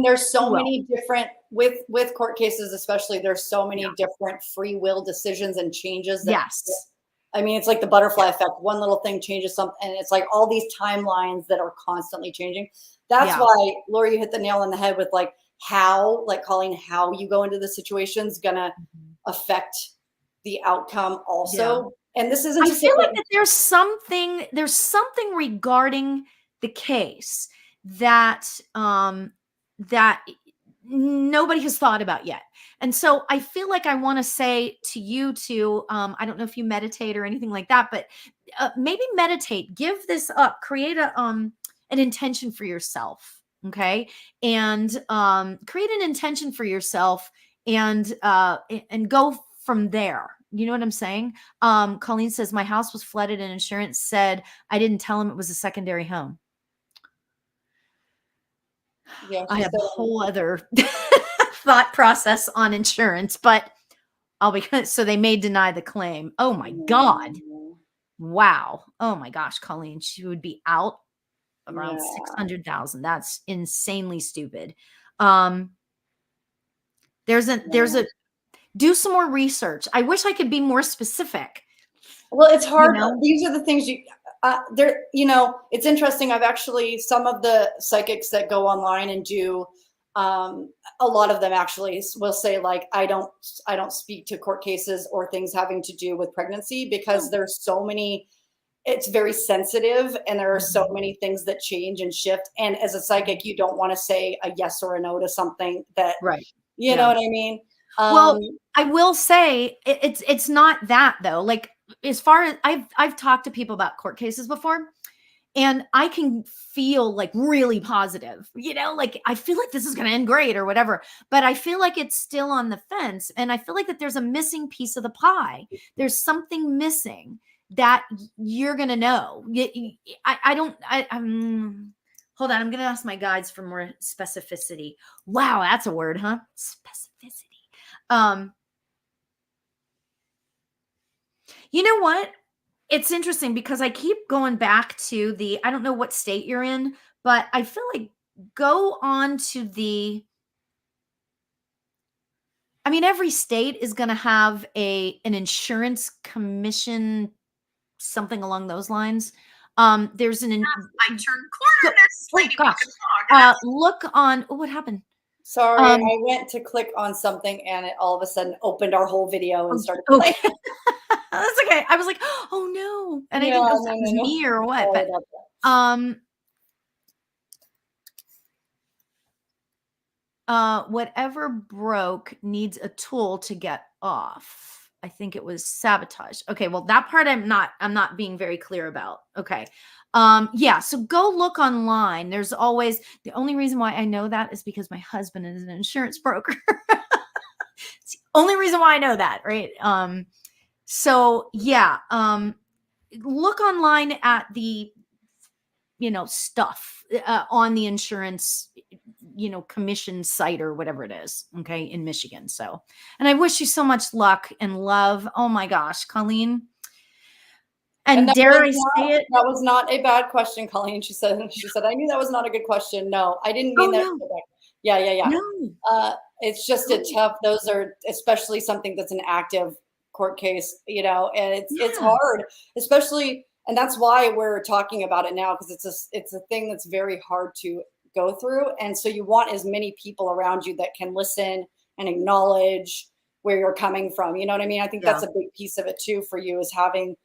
there's so many different, with court cases, especially, there's so many different free will decisions and changes. It's like the butterfly effect. One little thing changes something, and it's all these timelines that are constantly changing. That's why, Lauri, you hit the nail on the head with how, Colleen, how you go into the situation is going to affect the outcome also. Yeah. And this isn't I feel like that there's something regarding the case that that nobody has thought about yet. And so I feel like I want to say to you I don't know if you meditate or anything like that, but maybe meditate, give this up, create an intention for yourself. Okay. And create an intention for yourself, and go from there. You know what I'm saying? Colleen says, my house was flooded and insurance said I didn't tell him it was a secondary home. Yeah, I have a whole other thought process on insurance, but so they may deny the claim. Oh my God. Wow. Oh my gosh, Colleen, she would be out around Yeah. 600,000. That's insanely stupid. There's a do some more research. I wish I could be more specific. Well, it's hard. You know? These are the things there, it's interesting. I've actually, some of the psychics that go online and do, a lot of them actually will say, like, I don't speak to court cases or things having to do with pregnancy, because there's so many, it's very sensitive, and there are so many things that change and shift. And as a psychic, you don't want to say a yes or a no to something that, you know what I mean? Well, I will say it's not that though. Like, as far as I've talked to people about court cases before, and I can feel like really positive, like I feel like this is going to end great or whatever, but I feel like it's still on the fence. And I feel like that there's a missing piece of the pie. There's something missing that you're going to know. Hold on. I'm going to ask my guides for more specificity. Wow. That's a word, huh? Specificity. You know what? It's interesting because I keep going back to I don't know what state you're in, but I feel like go on to every state is going to have an insurance commission, something along those lines. There's I turned corner. Gosh. Look on, what happened? Sorry, I went to click on something and it all of a sudden opened our whole video and started playing. That's okay. I was like, oh no. And I didn't know if that was me or what. But whatever broke needs a tool to get off. I think it was sabotage. Okay, well, that part I'm not being very clear about. Okay. Yeah, so go look online. There's always, the only reason why I know that is because my husband is an insurance broker. It's the only reason why I know that, right? So yeah, look online at the, stuff on the insurance, commission site or whatever it is. Okay. In Michigan. So, and I wish you so much luck and love. Oh my gosh, Colleen. And dare I say it? That was not a bad question, Colleen. She said, I knew that was not a good question. No, I didn't mean that. No. Yeah. No. It's just a tough, those are, especially something that's an active court case, and it's hard, especially, and that's why we're talking about it now, because it's a thing that's very hard to go through. And so you want as many people around you that can listen and acknowledge where you're coming from. You know what I mean? I think that's a big piece of it too for you, is having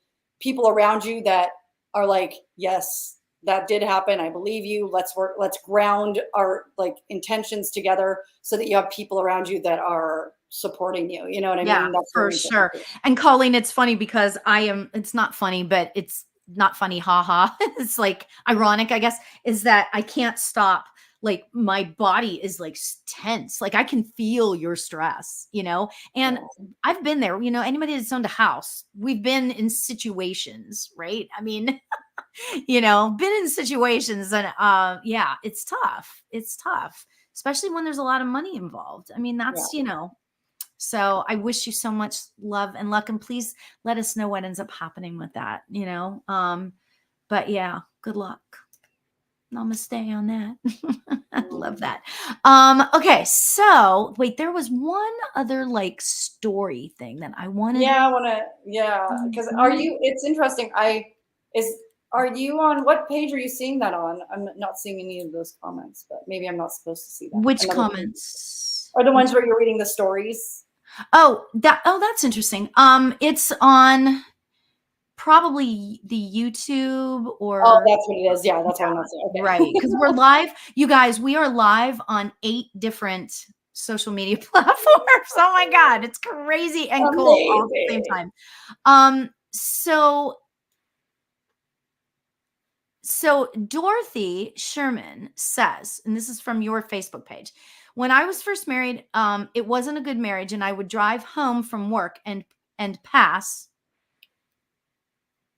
people around you that are like, yes, that did happen. I believe you. Let's work. Let's ground our intentions together so that you have people around you that are supporting you. You know what I mean? That's for sure. And Colleen, it's funny because it's not funny, but it's not funny. Ha. It's like ironic, I guess, is that I can't stop. Like my body is like tense. Like I can feel your stress, and I've been there, anybody that's owned a house, we've been in situations, right? I mean, been in situations and, it's tough. It's tough, especially when there's a lot of money involved. I mean, that's, so I wish you so much love and luck, and please let us know what ends up happening with that, but yeah, good luck. Namaste on that. I love that. Okay, so wait, there was one other story thing that I wanted. Because it's interesting. Are you on, what page are you seeing that on? I'm not seeing any of those comments, but maybe I'm not supposed to see that. Which comments? Are the ones where you're reading the stories? Oh, that's interesting. It's on probably the YouTube or. Oh, that's what it is. Yeah, that's why I'm not saying. Okay. Right, because we're live. You guys, we are live on 8 different social media platforms. Oh my God, it's crazy and cool all at the same time. So Dorothy Sherman says, and this is from your Facebook page, when I was first married, it wasn't a good marriage, and I would drive home from work and pass.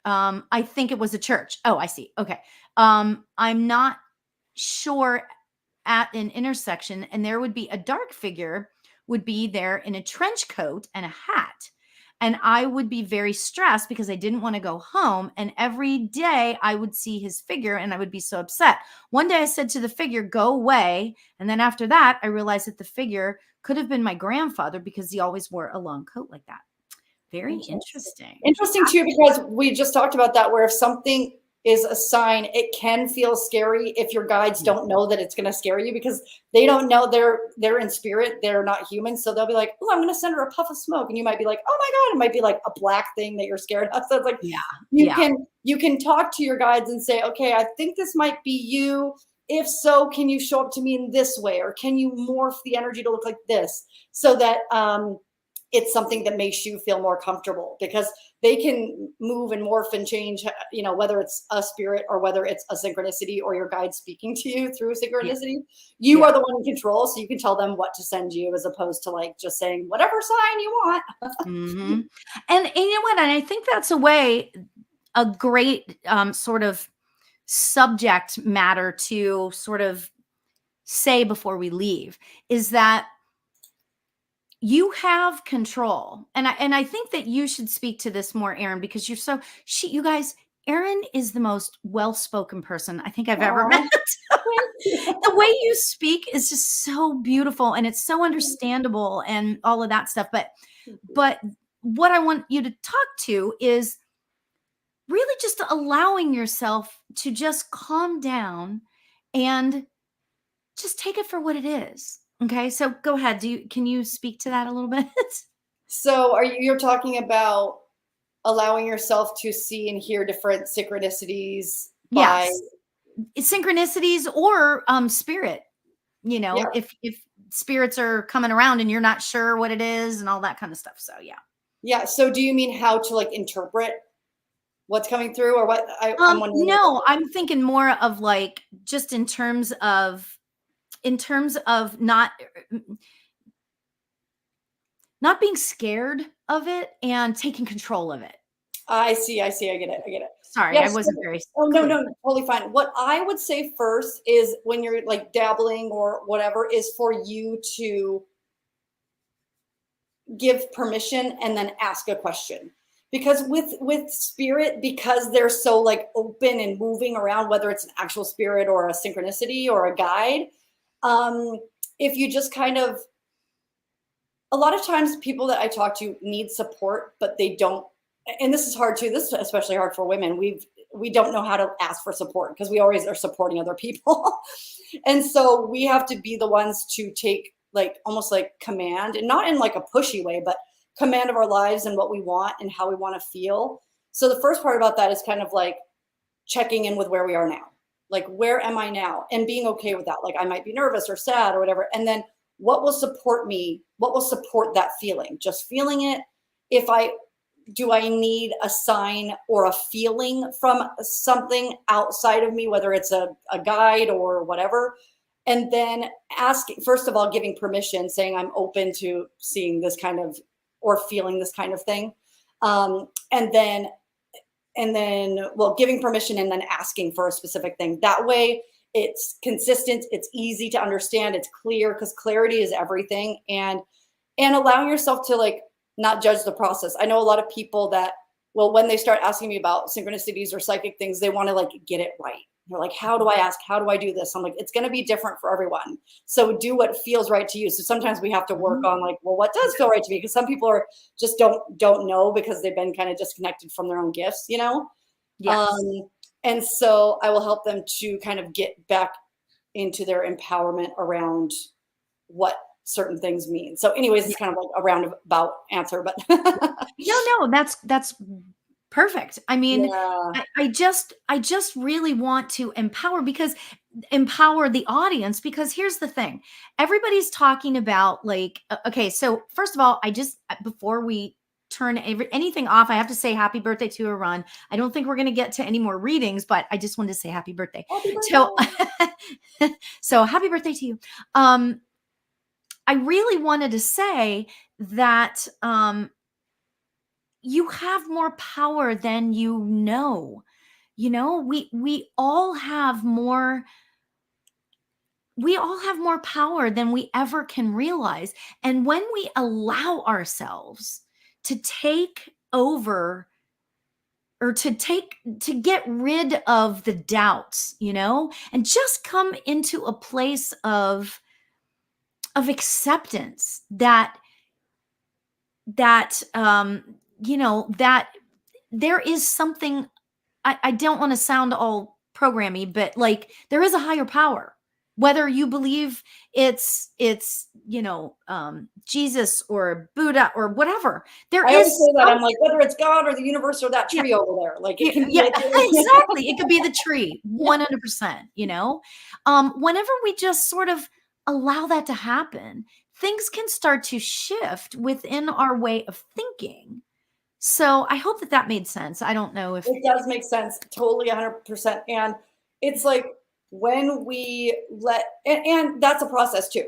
I think it was a church. Oh, I see. Okay. I'm not sure, at an intersection, and there would be a dark figure would be there in a trench coat and a hat. And I would be very stressed because I didn't want to go home. And every day I would see his figure and I would be so upset. One day I said to the figure, go away. And then after that, I realized that the figure could have been my grandfather because he always wore a long coat like that. Very interesting. Interesting too, because we just talked about that, where if something is a sign, it can feel scary if your guides don't know that it's going to scare you, because they don't know, they're in spirit, they're not human. So they'll be like, oh, I'm going to send her a puff of smoke. And you might be like, oh my God, it might be like a black thing that you're scared of. So it's like, you can talk to your guides and say, okay, I think this might be you. If so, can you show up to me in this way? Or can you morph the energy to look like this? So that, it's something that makes you feel more comfortable, because they can move and morph and change, you know, whether it's a spirit or whether it's a synchronicity or your guide speaking to you through synchronicity. You are the one in control. So you can tell them what to send you, as opposed to like just saying whatever sign you want. And you know what? And I think that's a great sort of subject matter to sort of say before we leave, is that you have control. And I think that you should speak to this more, Erin, because you guys, Erin is the most well-spoken person I think I've ever met. The way you speak is just so beautiful, and it's so understandable and all of that stuff. But what I want you to talk to is really just allowing yourself to just calm down and just take it for what it is. Okay, so go ahead. Can you speak to that a little bit? So you're talking about allowing yourself to see and hear different synchronicities? Yes. Synchronicities or spirit, you know, if spirits are coming around and you're not sure what it is and all that kind of stuff. So yeah. So do you mean how to like interpret what's coming through, or what? I'm wondering. No, I'm thinking more of like just in terms of not being scared of it and taking control of it. I see. I get it. Sorry, I wasn't very clear. No, totally fine. What I would say first is, when you're like dabbling or whatever, is for you to give permission and then ask a question. Because with spirit, because they're so like open and moving around, whether it's an actual spirit or a synchronicity or a guide, if you just kind of, a lot of times people that I talk to need support, but they don't, and this is hard too. This is especially hard for women. We don't know how to ask for support because we always are supporting other people. And so we have to be the ones to take like almost like command, and not in like a pushy way, but command of our lives and what we want and how we want to feel. So the first part about that is kind of like checking in with where we are now. Like, where am I now? And being okay with that. Like, I might be nervous or sad or whatever. And then what will support me? What will support that feeling? Just feeling it. Do I need a sign or a feeling from something outside of me, whether it's a guide or whatever? And then asking, first of all, giving permission, saying I'm open to seeing this kind of, or feeling this kind of thing. And then, giving permission and then asking for a specific thing. That way it's consistent, it's easy to understand, it's clear, because clarity is everything. And allowing yourself to like not judge the process. I know a lot of people that, well, when they start asking me about synchronicities or psychic things, they want to like get it right. They're like, how do I ask? How do I do this? I'm like, it's going to be different for everyone. So do what feels right to you. So sometimes we have to work on like, well, what does feel right to me? Because some people are just don't know, because they've been kind of disconnected from their own gifts, you know? Yes. And so I will help them to kind of get back into their empowerment around what certain things mean. So anyways, it's kind of like a roundabout answer, but no, that's perfect. I mean, I just really want to empower the audience, because here's the thing. Everybody's talking about like, okay, so first of all, before we turn anything off, I have to say happy birthday to Erin. I don't think we're going to get to any more readings, but I just wanted to say happy birthday. So happy birthday to you. I really wanted to say that, you have more power than you know. You know, we all have more power than we ever can realize. And when we allow ourselves to take over, or to get rid of the doubts, and just come into a place of acceptance that that there is something. I don't want to sound all programmy, but like there is a higher power, whether you believe it's Jesus or Buddha or whatever. I always say that, I'm like, whether it's God or the universe or that tree over there, like it can be exactly. It could be the tree, 100%. Whenever we just sort of allow that to happen, things can start to shift within our way of thinking. So I hope that made sense. I don't know if it does make sense. Totally 100%. And it's like when we and that's a process too.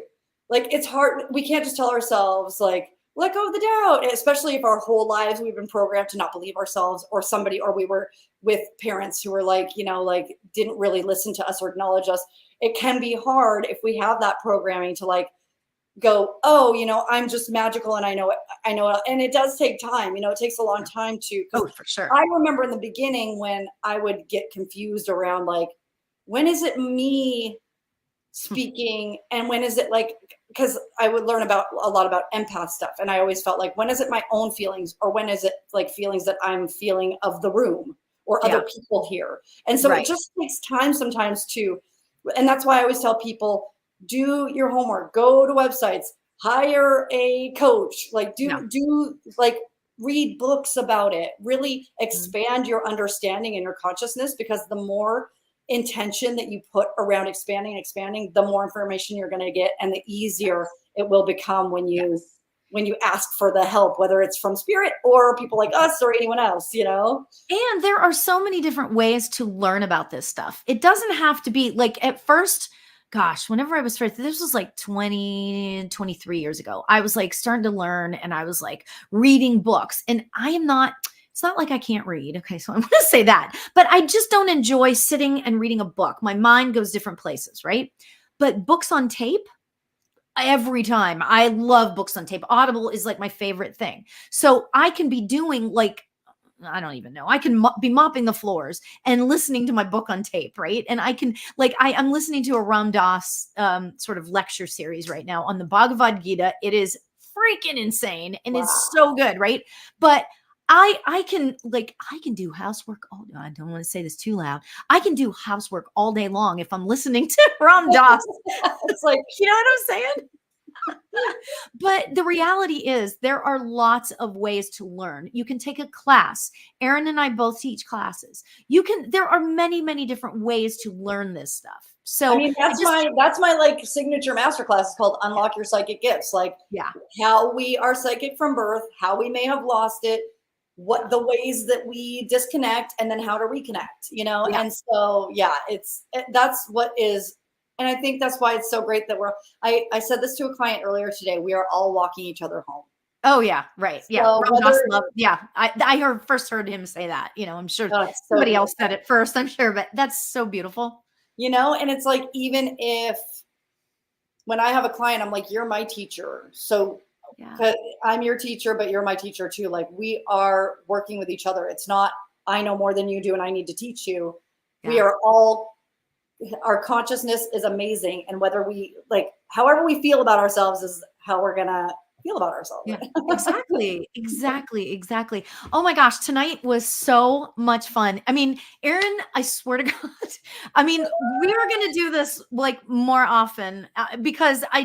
Like it's hard. We can't just tell ourselves like, let go of the doubt, especially if our whole lives we've been programmed to not believe ourselves, or we were with parents who were like, like didn't really listen to us or acknowledge us. It can be hard if we have that programming to like go, oh, I'm just magical and I know it. And it does take time. It takes a long time to. Oh, for sure. I remember in the beginning when I would get confused around like, when is it me speaking and when is it like, because I would learn a lot about empath stuff, and I always felt like, when is it my own feelings or when is it like feelings that I'm feeling of the room or other people here? And so it just takes time sometimes to, and that's why I always tell people, do your homework, go to websites, hire a coach, like do like read books about it, really expand your understanding and your consciousness, because the more intention that you put around expanding, the more information you're going to get, and the easier it will become when you ask for the help, whether it's from spirit or people like us or anyone else, And there are so many different ways to learn about this stuff. It doesn't have to be like at first. Gosh, whenever I was first, this was like 23 years ago, I was like starting to learn, and I was like reading books, and it's not like I can't read. Okay. So I'm going to say that, but I just don't enjoy sitting and reading a book. My mind goes different places. Right. But books on tape, every time. I love books on tape. Audible is like my favorite thing. So I can be doing like, I don't even know. I can be mopping the floors and listening to my book on tape, right? And I can I'm listening to a Ram Dass sort of lecture series right now on the Bhagavad Gita. It is freaking insane, and it's so good, right? But I can do housework all day. I don't want to say this too loud. I can do housework all day long if I'm listening to Ram Dass. It's like, you know what I'm saying? But the reality is there are lots of ways to learn. You can take a class. Erin and I both teach classes. There are many, many different ways to learn this stuff. So I mean, that's my like signature masterclass. It's called Unlock Your Psychic Gifts. Like how we are psychic from birth, how we may have lost it, what the ways that we disconnect, and then how to reconnect, And so, that's what is. And I think that's why it's so great that I said this to a client earlier today. We are all walking each other home. Oh yeah. Right. Yeah. I first heard him say that, I'm sure somebody else said it first, I'm sure, but that's so beautiful. And it's like, even if when I have a client, I'm like, you're my teacher. So I'm your teacher, but you're my teacher too. Like we are working with each other. It's not, I know more than you do and I need to teach you. Yeah. We are all, our consciousness is amazing. And whether we however we feel about ourselves is how we're going to feel about ourselves. Yeah, exactly. Oh my gosh. Tonight was so much fun. I mean, Erin, I swear to God, I mean, we are going to do this like more often because I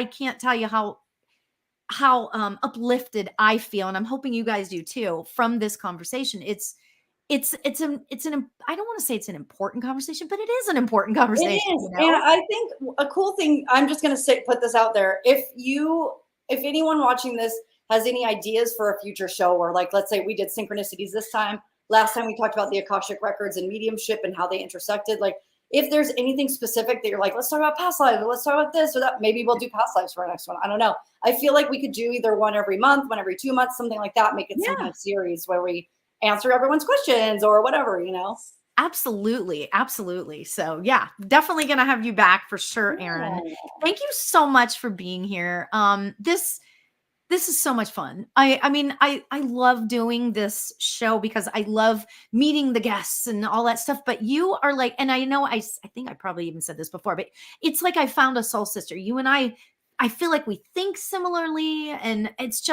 can't tell you how uplifted I feel. And I'm hoping you guys do too from this conversation. I don't want to say it's an important conversation, but it is an important conversation. It is. And I think a cool thing, I'm just going to put this out there. If anyone watching this has any ideas for a future show, or like, let's say we did synchronicities this time, last time we talked about the akashic records and mediumship and how they intersected. Like if there's anything specific that you're like, let's talk about past lives, or let's talk about this or that, maybe we'll do past lives for our next one. I don't know. I feel like we could do either one every month, one every 2 months, something like that. Make it some kind of series where we answer everyone's questions or whatever, Absolutely. So yeah, definitely going to have you back for sure, Erin. Thank you so much for being here. This is so much fun. I mean, I love doing this show because I love meeting the guests and all that stuff. But you are like, and I know I think I probably even said this before, but it's like I found a soul sister. You and I feel like we think similarly, and it's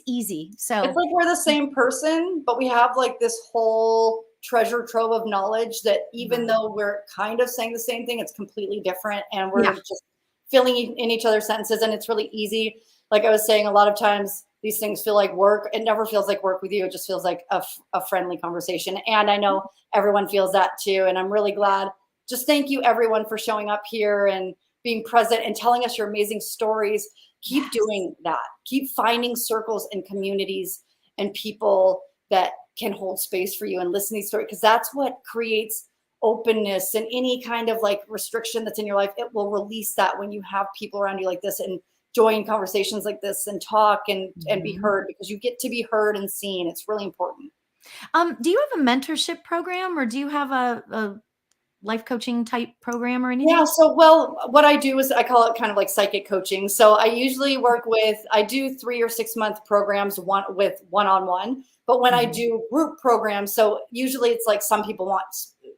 easy. So it's like we're the same person, but we have like this whole treasure trove of knowledge that even though we're kind of saying the same thing, it's completely different, and we're just filling in each other's sentences, and it's really easy. Like I was saying, a lot of times these things feel like work. It never feels like work with you. It just feels like a friendly conversation. And I know everyone feels that too. And I'm really glad. Just thank you everyone for showing up here and being present and telling us your amazing stories. Keep doing that. Keep finding circles and communities and people that can hold space for you and listen to these stories, because that's what creates openness. And any kind of like restriction that's in your life, it will release that when you have people around you like this and join conversations like this and talk and be heard, because you get to be heard and seen. It's really important. Do you have a mentorship program, or do you have a life coaching type program or anything? Yeah. So, well, what I do is I call it kind of like psychic coaching. So I usually I do 3 or 6 month programs, one-on-one, but when I do group programs, so usually it's like some people want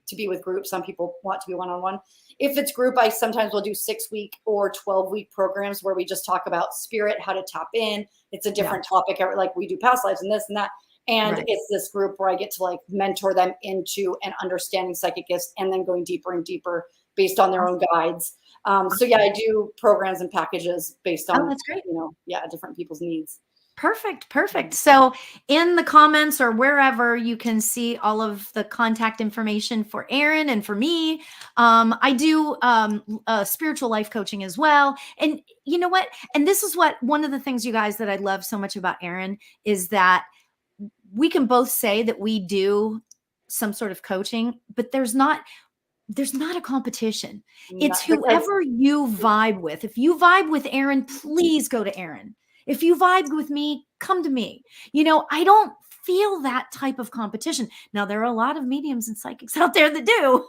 to be with groups, some people want to be one-on-one. If it's group, I sometimes will do 6-week or 12-week programs where we just talk about spirit, how to tap in. It's a different topic. Like we do past lives and this and that. And it's this group where I get to like mentor them into and understanding psychic gifts, and then going deeper and deeper based on their own guides. So yeah, I do programs and packages based on, that's great. Different people's needs. Perfect. So in the comments or wherever, you can see all of the contact information for Erin and for me. I do spiritual life coaching as well. And you know what? And this is one of the things, you guys, that I love so much about Erin is that we can both say that we do some sort of coaching, but there's not a competition. It's whoever you vibe with. If you vibe with Erin, please go to Erin. If you vibe with me, come to me. I don't feel that type of competition. Now, there are a lot of mediums and psychics out there that do,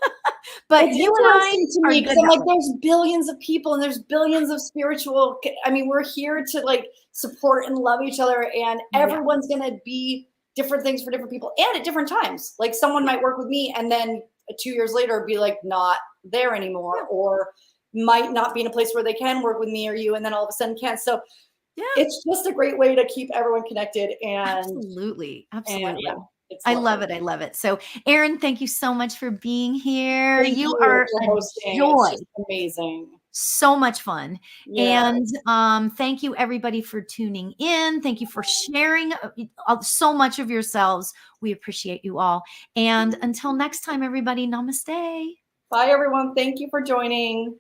but it's you and I to me, because I'm like, there's billions of people and there's billions of spiritual. I mean, we're here to like support and love each other, and everyone's going to be different things for different people and at different times. Like someone might work with me and then 2 years later be like not there anymore, or might not be in a place where they can work with me or you, and then all of a sudden can't. So it's just a great way to keep everyone connected. And absolutely. And, I love it. So Erin, thank you so much for being here. Thank you are for hosting. Joy. It's just amazing. So much fun. And thank you everybody for tuning in. Thank you for sharing so much of yourselves. We appreciate you all. And until next time, everybody, namaste. Bye everyone. Thank you for joining.